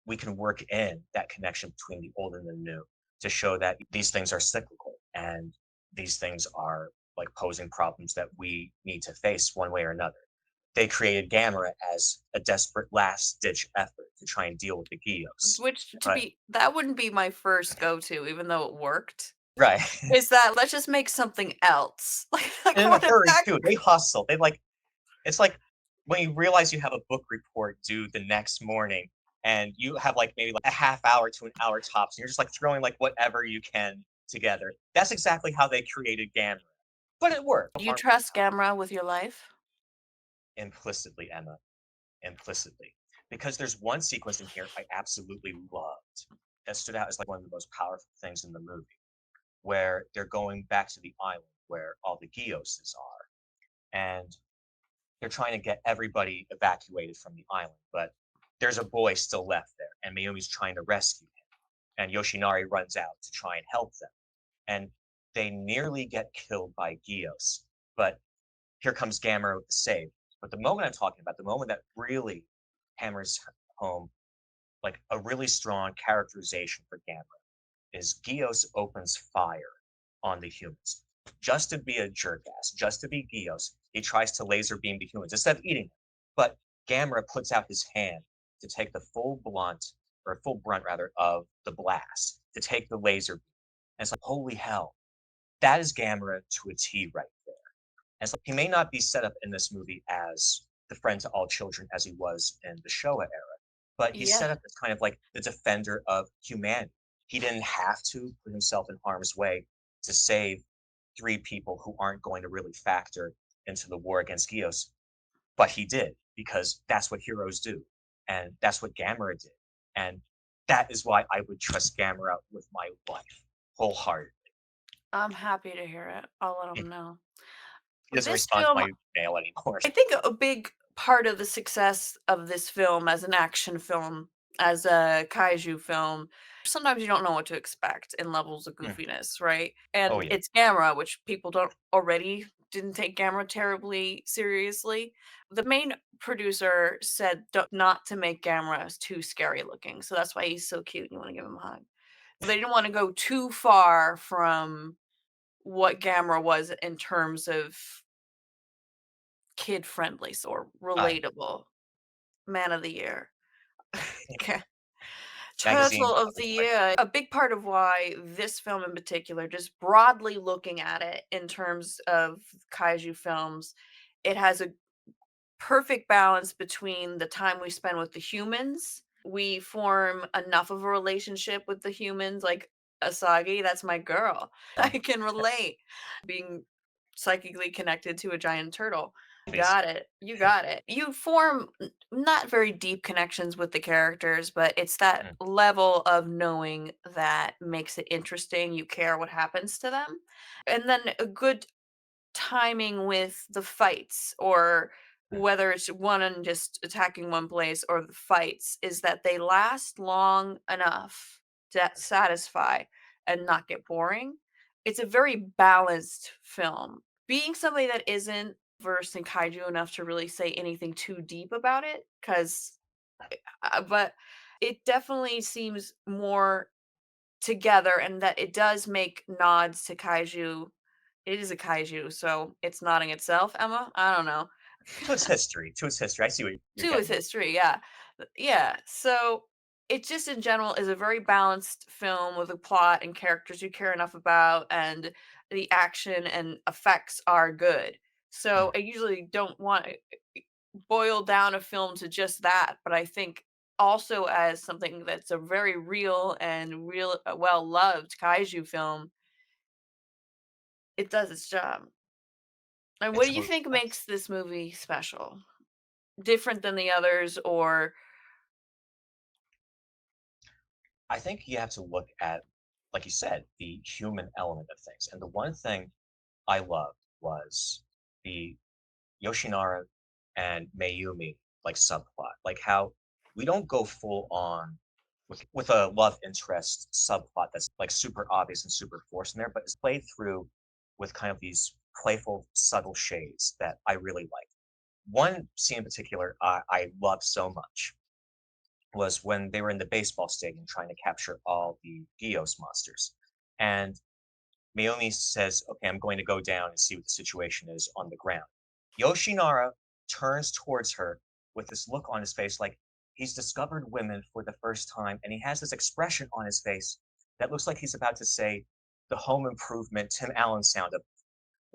we can work in that connection between the old and the new to show that these things are cyclical and these things are like posing problems that we need to face one way or another. They created Gamera as a desperate last ditch effort to try and deal with the Gios. Which But that wouldn't be my first go-to, even though it worked. right. Is that let's just make something else. Like And in a what the hurry heck? too. They hustle. They like it's like when you realize you have a book report due the next morning and you have like maybe like a half hour to an hour tops, and you're just like throwing like whatever you can together. That's exactly how they created Gamera. But it worked. Do you trust Gamera with your life? Implicitly, Emma. Implicitly. Because there's one sequence in here I absolutely loved that stood out as like one of the most powerful things in the movie, where they're going back to the island where all the Gioses are. And they're trying to get everybody evacuated from the island, but there's a boy still left there, and Mayumi's trying to rescue him. And Yoshinari runs out to try and help them. And they nearly get killed by Gios, but here comes Gamera with the save. But the moment I'm talking about, the moment that really hammers home like a really strong characterization for Gamera is Gios opens fire on the humans. Just to be a jerkass, just to be Gios, he tries to laser beam the humans instead of eating them. But Gamera puts out his hand to take the full blunt, or full brunt rather, of the blast, to take the laser beam. And it's like, holy hell, that is Gamera to a T right there. And so he may not be set up in this movie as the friend to all children as he was in the Showa era, but he's Yeah. set up as kind of like the defender of humanity. He didn't have to put himself in harm's way to save three people who aren't going to really factor into the war against Gios, but he did because that's what heroes do, and that's what Gamera did, and that is why I would trust Gamera with my life wholeheartedly. I'm happy to hear it. I'll let He them know. doesn't This respond to film, my mail anymore. I think a big part of the success of this film as an action film, as a kaiju film, sometimes you don't know what to expect in levels of Mm. goofiness, right? Oh And yeah. it's Gamera, which people don't already didn't take Gamera terribly seriously. The main producer said not to make Gamera too scary looking, so that's why he's so cute and you want to give him a hug. They didn't want to go too far from what Gamera was in terms of kid friendly or Right. relatable. Man of the year. Okay. Magazine Turtle of cover the boy. year. A big part of why this film in particular, just broadly looking at it in terms of kaiju films, it has a perfect balance between the time we spend with the humans. We form enough of a relationship with the humans, like Asagi, that's my girl. I Um, can relate. Being psychically connected to a giant turtle. please. Got it. You got it. You form not very deep connections with the characters, but it's that Mm, level of knowing that makes it interesting. You care what happens to them. And then a good timing with the fights, or mm, whether it's one and just attacking one place or the fights, is that they last long enough to mm, satisfy and not get boring. It's a very balanced film. Being somebody that isn't versed in kaiju enough to really say anything too deep about it, because but it definitely seems more together, and that it does make nods to kaiju. It is a kaiju, so it's nodding itself, Emma? I don't know. To its history, to its history. I see what you're To its getting at. history, yeah. Yeah, so it just in general is a very balanced film with a plot and characters you care enough about, and the action and effects are good. So I usually don't want to boil down a film to just that, but I think also as something that's a very real and well loved kaiju film, it does its job. And It what do you totally think does. makes this movie special? Different than the others, or I think you have to look at, like you said, the human element of things. And the one thing I loved was the Yoshinara and Mayumi like subplot, like how we don't go full on with a love interest subplot that's like super obvious and super forced in there, but it's played through with kind of these playful, subtle shades that I really like. One scene in particular I love so much was when they were in the baseball stadium trying to capture all the Gios monsters. And Mayumi says, "Okay, I'm going to go down and see what the situation is on the ground." Yoshinara turns towards her with this look on his face like he's discovered women for the first time, and he has this expression on his face that looks like he's about to say the Home Improvement Tim Allen sound of,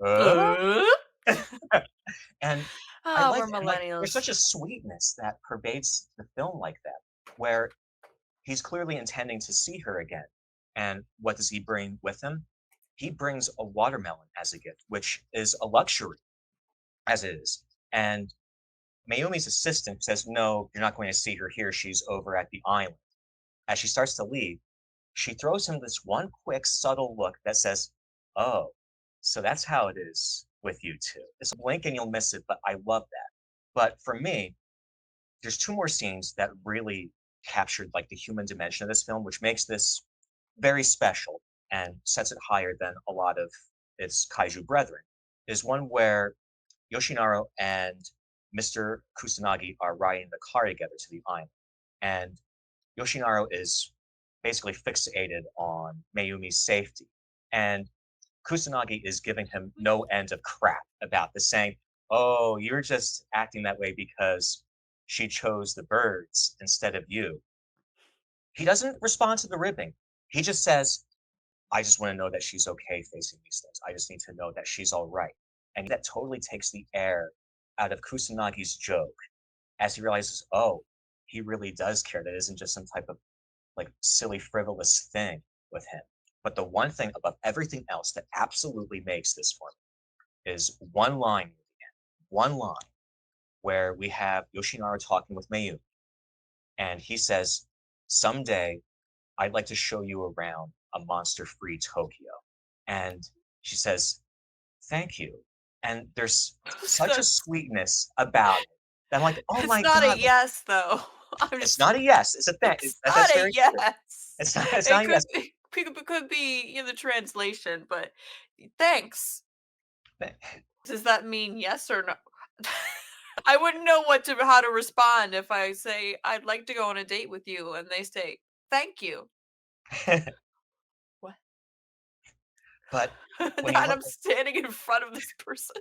"Uh?" uh? And I Oh, like we're it, and, like, there's millennials. such a sweetness that pervades the film like that, where he's clearly intending to see her again. And what does he bring with him? He brings a watermelon as a gift, which is a luxury as it is. And Mayumi's assistant says, "No, you're not going to see her here. She's over at the island." As she starts to leave, she throws him this one quick, subtle look that says, "Oh, so that's how it is with you two." It's a blink and you'll miss it, but I love that. But for me, there's two more scenes that really captured like the human dimension of this film, which makes this very special and sets it higher than a lot of its kaiju brethren. Is one where Yoshinaro and Mr. Kusanagi are riding the car together to the island, and Yoshinaro is basically fixated on Mayumi's safety, and Kusanagi is giving him no end of crap about this, saying, "Oh, you're just acting that way because she chose the birds instead of you." He doesn't respond to the ribbing. He just says, "I just want to know that she's okay facing these things. I just need to know that she's all right." And that totally takes the air out of Kusanagi's joke as he realizes, oh, he really does care. That isn't just some type of like silly, frivolous thing with him. But the one thing above everything else that absolutely makes this for me is one line near the end, one line where we have Yoshinara talking with Mayumi, and he says, "Someday I'd like to show you around a monster-free Tokyo." And she says, "Thank you." And there's such a That's sweetness about it that I'm like, "Oh it's my not a god!" Like, yes, though. I'm it's just not a yes. It's a thing. it's That's not a very true. yes. It's not. It's It not a could yes. be could be in the translation, but thanks. But Does that mean yes or no? I wouldn't know how to respond if I say, "I'd like to go on a date with you," and they say, "Thank you." What? but And when you look I'm standing in front of this person,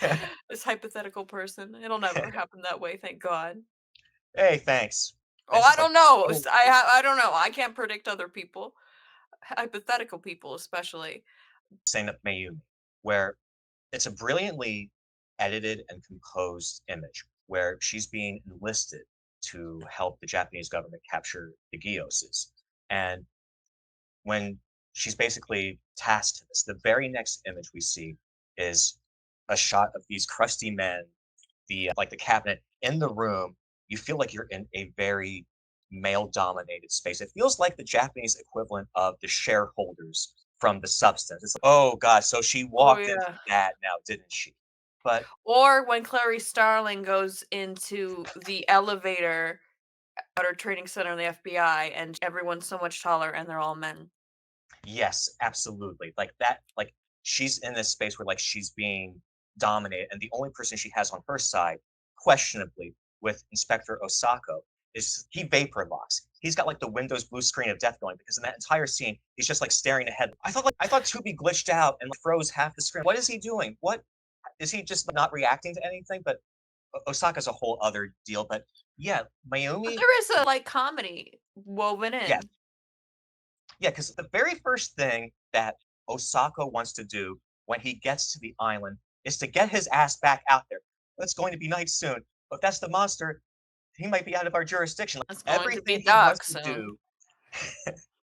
at, this hypothetical person. It'll never happen that way, thank God. hey, thanks. Oh, It's I just like don't know. little I don't know. I can't predict other people, hypothetical people especially. saying up Mayumi, where it's a brilliantly edited and composed image where she's being enlisted to help the Japanese government capture the Gyoses. And when she's basically tasked to this, the very next image we see is a shot of these crusty men, the like the cabinet in the room. You feel like you're in a very male-dominated space. It feels like the Japanese equivalent of the shareholders from the substance. It's like, oh god, so she Oh, walked into yeah. that now, didn't she? But Or when Clarice Starling goes into the elevator at her training center in the FBI, and everyone's so much taller and they're all men. yes, absolutely. Like that, like she's in this space where like she's being dominate, and the only person she has on her side, questionably, with Inspector Osako, is he vapor locks. He's got like the Windows blue screen of death going because in that entire scene, he's just like staring ahead. I thought Tubi glitched out and like, froze half the screen. What is he doing? What is he just not reacting to anything? But Osaka's a whole other deal. But yeah, But Mayumi, there is a like comedy woven yeah, in. yeah, because the very first thing that Osaka wants to do when he gets to the island is to get his ass back out there. It's going to be night soon. But that's the monster. He might be out of our jurisdiction. Like, It's going to everything be he wants dark to soon.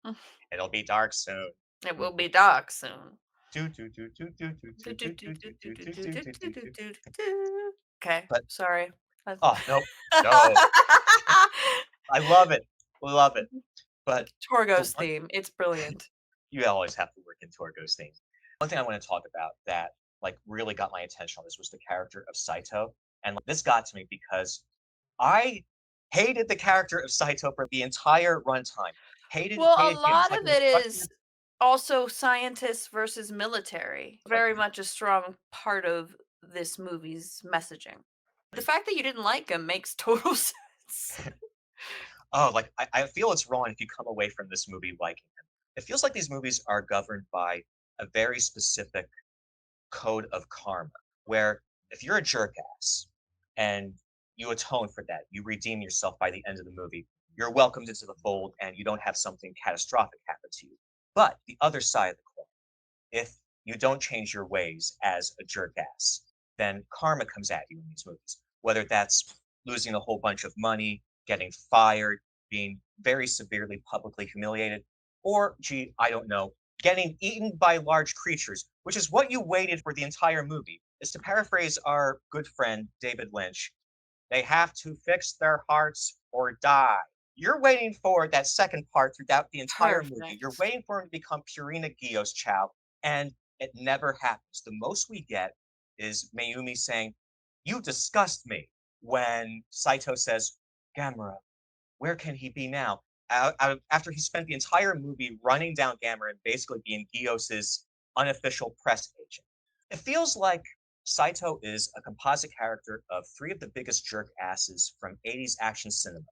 do, it'll be dark soon. It will be dark soon. Do, do, do, do, do, do, do, do, do, do, do, do, do, do, do. Okay, But sorry. oh no, no, I love it, love it. But the Torgo's one theme. It's brilliant. you always have to work in Torgo's theme. One thing I want to talk about that like really got my attention on this was the character of Saito, and like, this got to me because I hated the character of Saito for the entire runtime. Well, a Hated him. It's lot like of he was it stuck in is also scientists versus military. like Very much a strong part of this movie's messaging. The fact that you didn't like him makes total sense. oh, like I feel it's wrong if you come away from this movie liking him. It feels like these movies are governed by a very specific code of karma, where if you're a jerkass and you atone for that, you redeem yourself by the end of the movie, you're welcomed into the fold and you don't have something catastrophic happen to you. But the other side of the coin, if you don't change your ways as a jerkass, then karma comes at you in these movies, whether that's losing a whole bunch of money, getting fired, being very severely publicly humiliated, or, gee, I don't know, getting eaten by large creatures, which is what you waited for the entire movie. Is to paraphrase our good friend David Lynch, they have to fix their hearts or die. You're waiting for that second part throughout the entire movie. You're Perfect. waiting for him to become Purina Gios Chow, and it never happens. The most we get is Mayumi saying, "You disgust me," when Saito says, "Gamera, where can he be now?" After he spent the entire movie running down Gamera and basically being Gios's unofficial press agent. It feels like Saito is a composite character of three of the biggest jerk asses from 80s action cinema.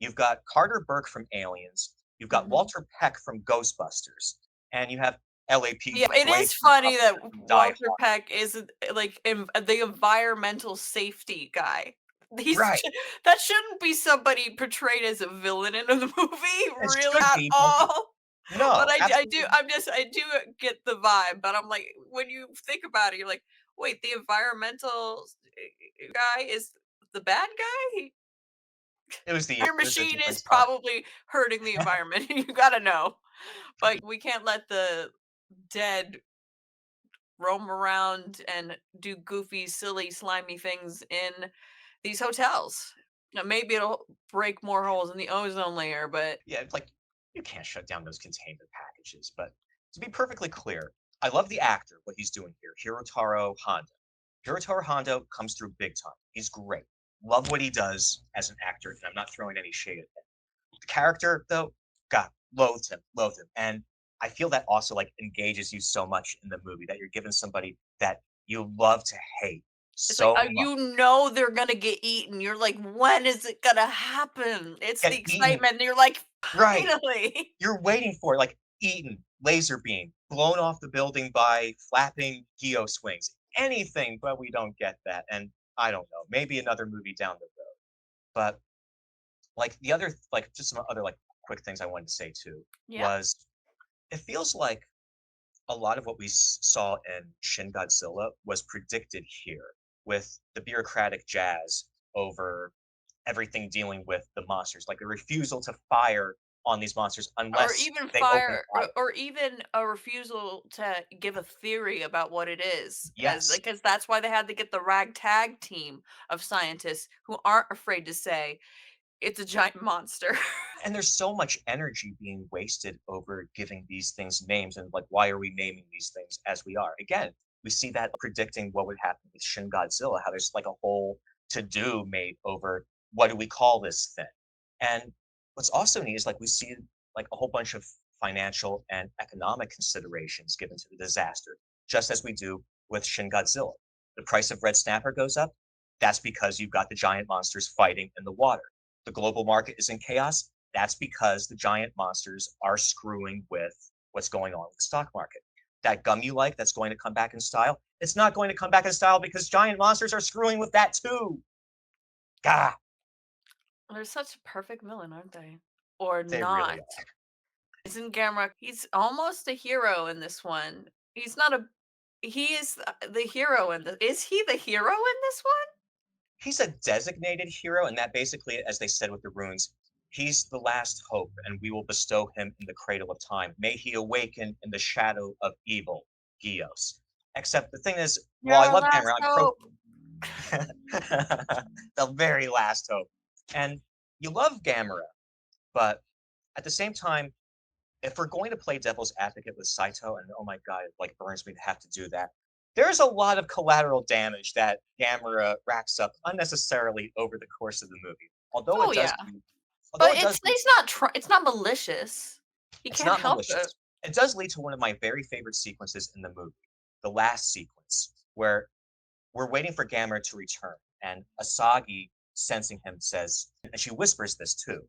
You've got Carter Burke from Aliens, you've got Mhm. Walter Peck from Ghostbusters, and you have LAP Yeah, it Dwayne is funny that from Die Walter Hard. Peck is like the environmental safety guy. He's Right. that shouldn't be somebody portrayed as a villain in the movie, It really should at be, but all. But no, I do absolutely. I do get the vibe, but I'm like when you think about it, you're like, wait, the environmental guy is the bad guy? Your It was a machine different is time. probably hurting the environment. You gotta know. But we can't let the dead roam around and do goofy, silly, slimy things in these hotels. Now, maybe it'll break more holes in the ozone layer, but Yeah, it's like you can't shut down those containment packages. But to be perfectly clear, I love the actor, what he's doing here, Hirotaro Honda. Hirotaro Honda comes through big time. He's great. Love what he does as an actor, and I'm not throwing any shade at him. The character, though, God, loathed him, loathed him. And I feel that also like engages you so much in the movie that you're given somebody that you love to hate it's like so much. you know they're gonna get eaten. You're like, when is it gonna happen? It's the Get eaten, excitement. And you're like, right? finally. You're waiting for it, like eaten, laser beam, blown off the building by flapping Geo swings, anything, but we don't get that. And I don't know, maybe another movie down the road. But like the other, like just some other like quick things I wanted to say too Yeah. was it feels like a lot of what we saw in Shin Godzilla was predicted here with the bureaucratic jazz over everything dealing with the monsters, like the refusal to fire on these monsters Or unless even they open fire, fire. or even a refusal to give a theory about what it is, as Yes, because that's why they had to get the ragtag team of scientists who aren't afraid to say it's a giant monster. and there's so much energy being wasted over giving these things names and like why are we naming these things as we are? Again, we see that predicting what would happen with Shin Godzilla, how there's like a whole to do made over what do we call this thing? And what's also neat is like we see like a whole bunch of financial and economic considerations given to the disaster, just as we do with Shin Godzilla. The price of red snapper goes up. That's because you've got the giant monsters fighting in the water. The global market is in chaos. That's because the giant monsters are screwing with what's going on with the stock market. That gum you like that's going to come back in style, it's not going to come back in style because giant monsters are screwing with that too. Gah, They're such a perfect villain, aren't they? Or they not. really are. Isn't Gamera? He's almost a hero in this one. He's not a. He is the hero in the. Is he the hero in this one? He's a designated hero, and that basically, as they said with the runes, he's the last hope, and we will bestow him in the cradle of time. May he awaken in the shadow of evil, Gios. Except the thing is, You're while I our love last Gamera, hope. the very last hope. And you love Gamera, but at the same time, if we're going to play devil's advocate with Saito, and oh my god, it like burns me to have to do that, there's a lot of collateral damage that Gamera racks up unnecessarily over the course of the movie. Although Oh it does, yeah, although but it does, it's not malicious. He it's can't not help it. malicious. It does lead to one of my very favorite sequences in the movie, the last sequence, where we're waiting for Gamera to return, and Asagi, sensing him, says, and she whispers this too,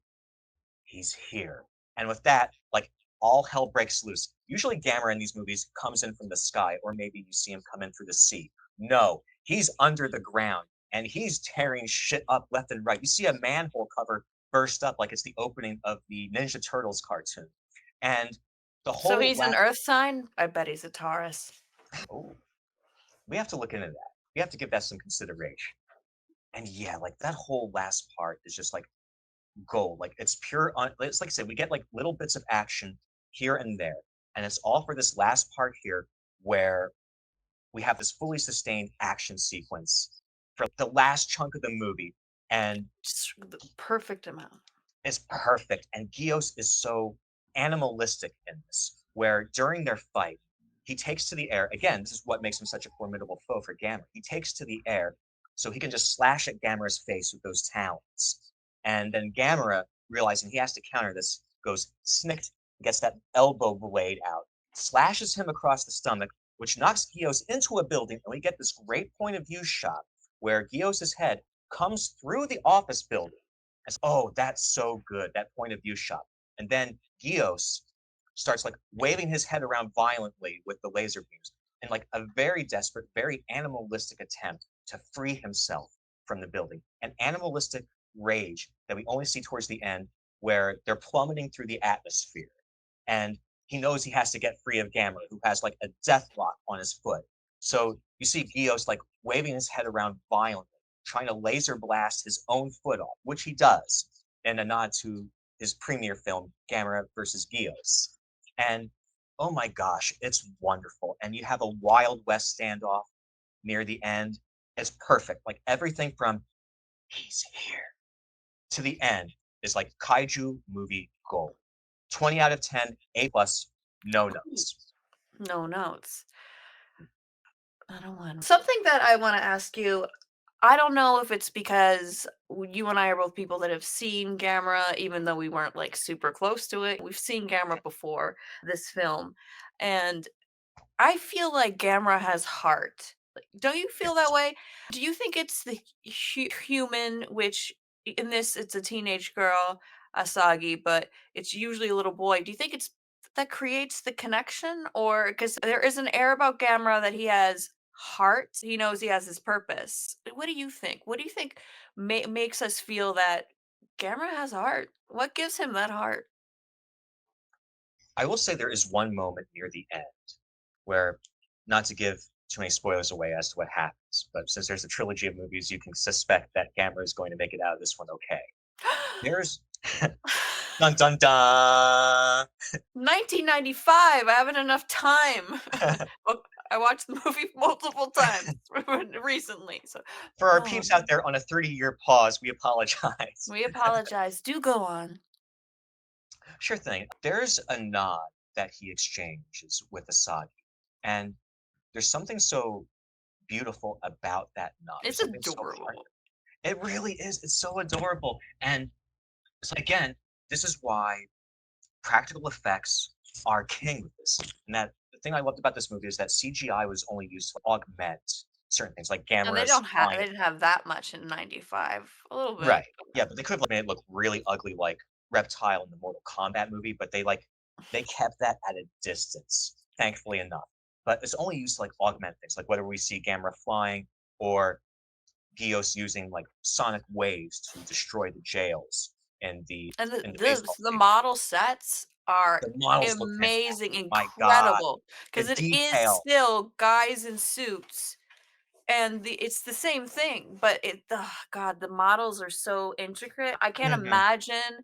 he's here. And with that, like all hell breaks loose. Usually Gamera in these movies comes in from the sky, or maybe you see him come in through the sea. No, he's under the ground and he's tearing shit up left and right. You see a manhole cover burst up like it's the opening of the Ninja Turtles cartoon. And the So whole he's an last, Earth sign. I bet he's a Taurus. oh, we have to look into that. We have to give that some consideration. And yeah, like that whole last part is just like gold. Like it's pure on it's like I said, we get like little bits of action here and there. And it's all for this last part here where we have this fully sustained action sequence for the last chunk of the movie. And Just the perfect amount. it's perfect. And Gios is so animalistic in this, where during their fight, he takes to the air. Again, this is what makes him such a formidable foe for Gamera. He takes to the air so he can just slash at Gamera's face with those talons. And then Gamera, realizing he has to counter this, goes snicked, gets that elbow blade out, slashes him across the stomach, which knocks Gios into a building. And we get this great point of view shot where Gios's head comes through the office building. Oh, that's so good, that point of view shot. And then Gios starts like waving his head around violently with the laser beams in like a very desperate, very animalistic attempt to free himself from the building. An animalistic rage that we only see towards the end where they're plummeting through the atmosphere. And he knows he has to get free of Gamera, who has like a death lock on his foot. So you see Gios like waving his head around violently, trying to laser blast his own foot off, which he does, in a nod to his premiere film, Gamera versus Gios. And oh my gosh, it's wonderful. And you have a Wild West standoff near the end. It's perfect. Like everything from he's here to the end is like kaiju movie gold. 20 out of 10, A plus, no notes. No notes. I don't want something that I want to ask you. I don't know if it's because you and I are both people that have seen Gamera, even though we weren't like super close to it. We've seen Gamera before this film, and I feel like Gamera has heart. Like, don't you feel that Yes. way? Do you think it's the human, which in this it's a teenage girl, Asagi, but it's usually a little boy? Do you think it's that creates the connection, or because there is an air about Gamera that he has heart, he knows he has his purpose. What do you think? What do you think makes us feel that Gamera has heart? What gives him that heart? I will say there is one moment near the end where, not to give too many spoilers away as to what happens, but since there's a trilogy of movies, you can suspect that Gamera is going to make it out of this one okay. There's dun dun dun. 1995. I haven't enough time. Well, I watched the movie multiple times recently. So, For our oh, peeps out there on a 30-year pause, we apologize. we apologize. Do go on. Sure thing. There's a nod that he exchanges with Asagi, and there's something so beautiful about that nod. There's It's something so heart. adorable. It really is. It's so adorable. And so again, this is why practical effects are king with this. And that the thing I loved about this movie is that CGI was only used to augment certain things like And they Gamera's don't have flying. they didn't have that much in '95. A little bit. Right. Yeah, but they could have made it look really ugly like Reptile in the Mortal Kombat movie, but they kept that at a distance, thankfully enough. But it's only used to like augment things, like whether we see Gamera flying or Gios using like sonic waves to destroy the jails And in the baseball the stadium. model sets are The models look amazing, fantastic. My god, incredible, the because it is detail. still guys in suits, and it's the same thing, but God, the models are so intricate. I can't Mhm. imagine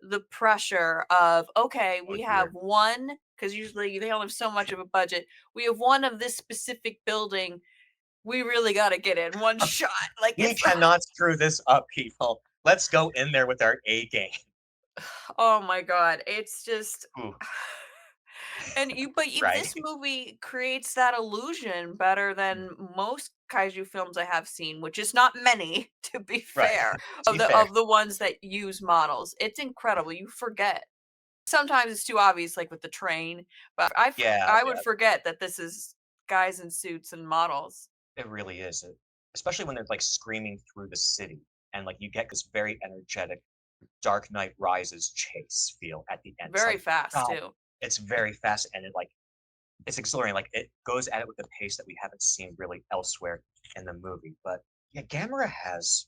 the pressure of, "Okay, Oh we have dear. one, because usually they only have so much of a budget. We have one of this specific building. We really gotta get in one shot." Like, We it's cannot screw this up, people. Let's go in there with our A game. oh my god, it's just Ooh, and right? this movie creates that illusion better Mm, than most kaiju films I have seen, which is not many, to be right. fair, To be fair. of the ones that use models. It's incredible. You forget. Sometimes it's too obvious, like with the train, but Yeah, I would yeah. forget that this is guys in suits and models. It really is, especially when they're, like, screaming through the city, and, like, you get this very energetic Dark Knight Rises chase feel at the end. It's Very like, fast God, too. it's very fast, and it's exhilarating, like, it goes at it with a pace that we haven't seen really elsewhere in the movie, but, yeah, Gamera has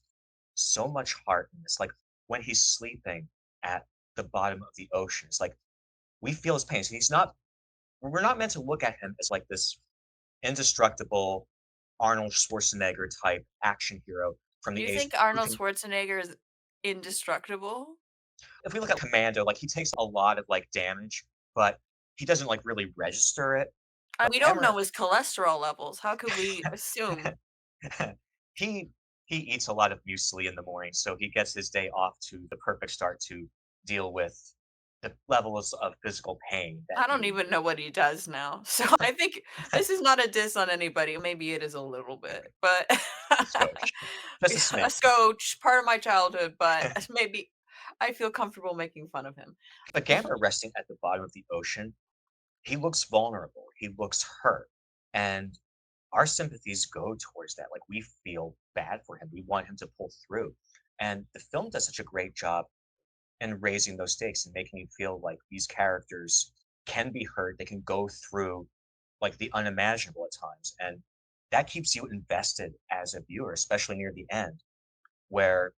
so much heart in this, like, when he's sleeping at the bottom of the ocean, it's like, we feel his pain, so we're not meant to look at him as, like, this indestructible Arnold Schwarzenegger type action hero from the You 80s think who Arnold can Schwarzenegger is indestructible? if we look at Commando, like, he takes a lot of, like, damage, but he doesn't, like, really register it. But We don't Gamera know his cholesterol levels. How could we assume? he he eats a lot of muesli in the morning, so he gets his day off to the perfect start to deal with the levels of physical pain that I don't he even know what he does now. So I think this is not a diss on anybody. Maybe it is a little bit, but just a skosh, just a a smidge. scotch, part of my childhood, but maybe I feel comfortable making fun of him. But Gamera resting at the bottom of the ocean, he looks vulnerable, he looks hurt, and our sympathies go towards that, like, we feel bad for him, we want him to pull through, and the film does such a great job in raising those stakes and making you feel like these characters can be hurt, they can go through, like, the unimaginable at times, and that keeps you invested as a viewer, especially near the end, where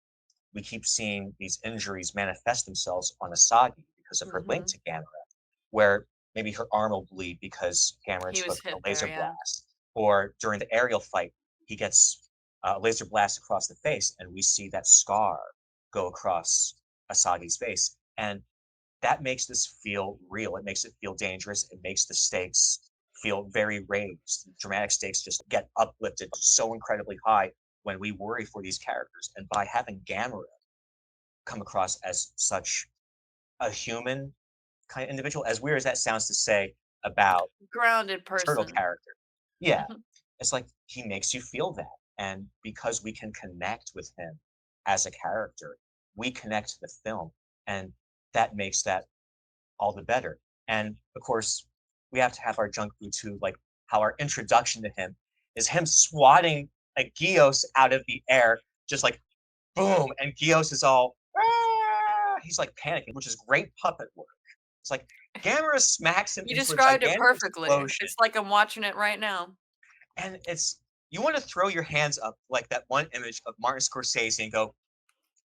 we keep seeing these injuries manifest themselves on Asagi because of her link Mhm. to Gamera, where maybe her arm will bleed because Gamera He was took a hit there, laser yeah. blast, or during the aerial fight, he gets a laser blast across the face, and we see that scar go across Asagi's face, and that makes this feel real. It makes it feel dangerous. It makes the stakes feel very raised. Dramatic stakes just get uplifted so incredibly high when we worry for these characters. And by having Gamera come across as such a human kind of individual, as weird as that sounds to say about Grounded a turtle person. character. Yeah, it's like he makes you feel that. And because we can connect with him as a character, we connect to the film. And that makes that all the better. And of course, we have to have our junk food too, like how our introduction to him is him swatting a Gios out of the air, just like boom, and Gios is all "Ah!" He's like panicking, which is great puppet work. It's like Gamera smacks him You into a described it gigantic perfectly. explosion, It's like I'm watching it right now. and it's you want to throw your hands up like that one image of Martin Scorsese and go,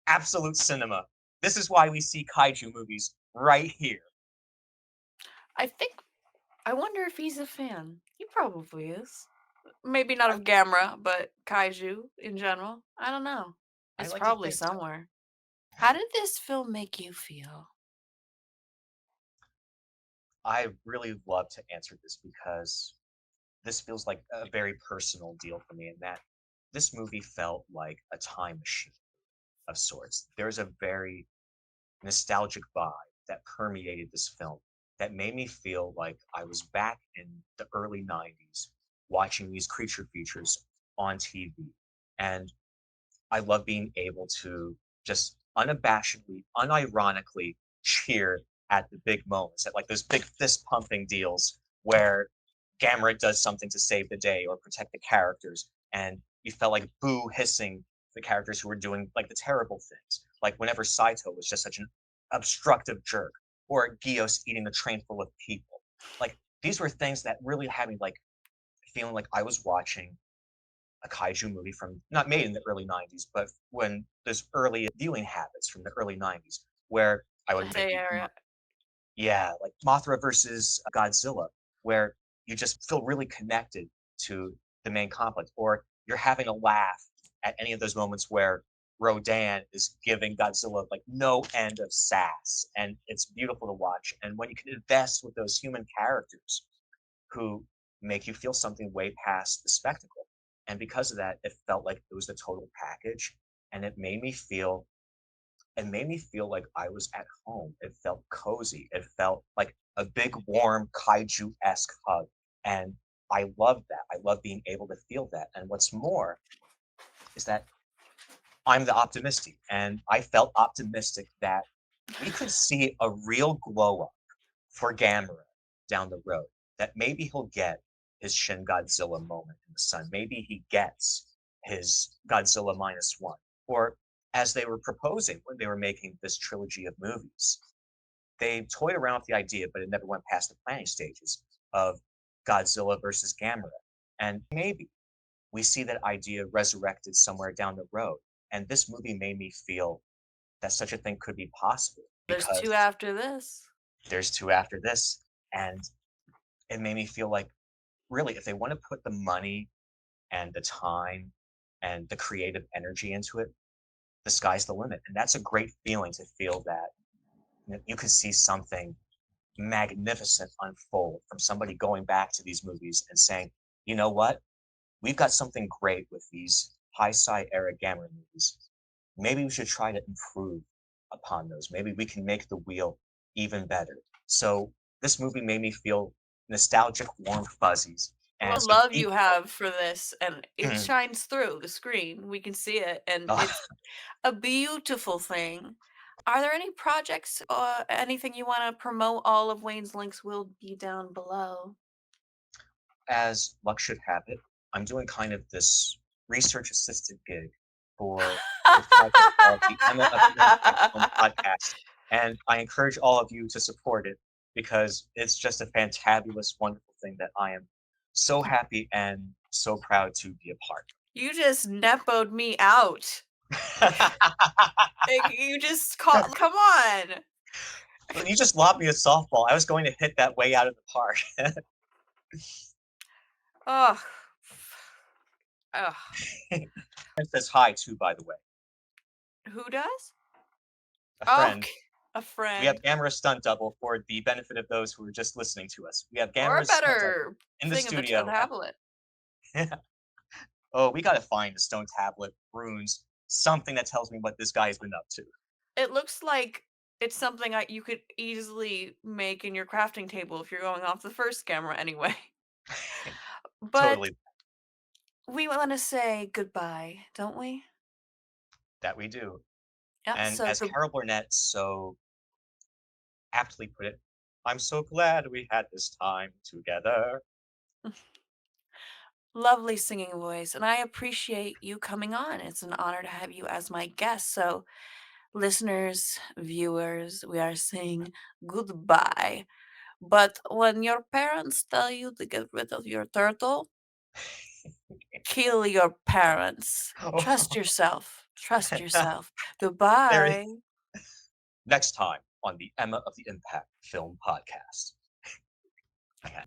absolute cinema. This is why we see kaiju movies right here. I think I wonder if he's a fan. He probably is. Maybe not I, of Gamera, but kaiju in general. I don't know. I It's like to probably think so. somewhere. How did this film make you feel? I really love to answer this because this feels like a very personal deal for me in that this movie felt like a time machine of sorts. There's a very nostalgic vibe that permeated this film that made me feel like I was back in the early 90s watching these creature features on TV. And I love being able to just unabashedly, unironically cheer at the big moments, at like those big fist pumping deals where Gamera does something to save the day or protect the characters. and you felt like Boo hissing the characters who were doing like the terrible things. Like whenever Saito was just such an obstructive jerk, or Gios eating the train full of people. Like these were things that really had me like feeling like I was watching a kaiju movie from not made in the early 90s, but when those early viewing habits from the early 90s, where I would like Hey, area. yeah, like Mothra versus Godzilla, where you just feel really connected to the main conflict, or you're having a laugh at any of those moments where Rodan is giving Godzilla like no end of sass, and it's beautiful to watch. And when you can invest with those human characters who make you feel something way past the spectacle, and because of that, it felt like it was the total package, and it made me feel like I was at home. It felt cozy. It felt like a big, warm, kaiju-esque hug. And I love that. I love being able to feel that. And what's more is that I'm the optimistic, and I felt optimistic that we could see a real glow up for Gamera down the road. That maybe he'll get his Shin Godzilla moment in the sun. Maybe he gets his Godzilla -1. Or as they were proposing when they were making this trilogy of movies, they toyed around with the idea, but it never went past the planning stages of Godzilla versus Gamera. And maybe we see that idea resurrected somewhere down the road. And this movie made me feel that such a thing could be possible There's 2 because after this. there's two after this. And it made me feel like, really, if they want to put the money and the time and the creative energy into it, the sky's the limit. And that's a great feeling to feel that you could see something magnificent unfold from somebody going back to these movies and saying, you know what? We've got something great with these high sci era Gamera movies. Maybe we should try to improve upon those. Maybe we can make the wheel even better. So this movie made me feel nostalgic, warm fuzzies. And What so love deep. you have for this, and it shines through the screen. We can see it, and it's a beautiful thing. Are there any projects or anything you wanna promote? All of Wayne's links will be down below. As luck should have it, I'm doing kind of this research assistant gig for this project called the Emma of the Impact Film Podcast, and I encourage all of you to support it because it's just a fantabulous, wonderful thing that I am so happy and so proud to be a part You just nepoed me out. of. Like, you just come on. You just lobbed me a softball. I was going to hit that way out of the park. Ugh. Ugh. It says hi too, by the way. Who does? A Oh, friend. a We have friend. Gamera stunt double for the benefit of those who are just listening to us. We have Or a Gamera's stunt double better in the thing of the studio. tablet. Oh, we gotta find the stone tablet, runes, something that tells me what this guy's been up to. It looks like it's something you could easily make in your crafting table if you're going off the first camera anyway. But Totally, we wanna say goodbye, don't we? that we do. Yeah, And so as Carol Burnett so aptly put it, I'm so glad we had this time together. lovely singing voice, and I appreciate you coming on. It's an honor to have you as my guest. So, listeners, viewers, we are saying goodbye. But when your parents tell you to get rid of your turtle, kill your parents. Trust yourself. Trust yourself. There it is. Goodbye. Next time on the Emma of the Impact Film Podcast.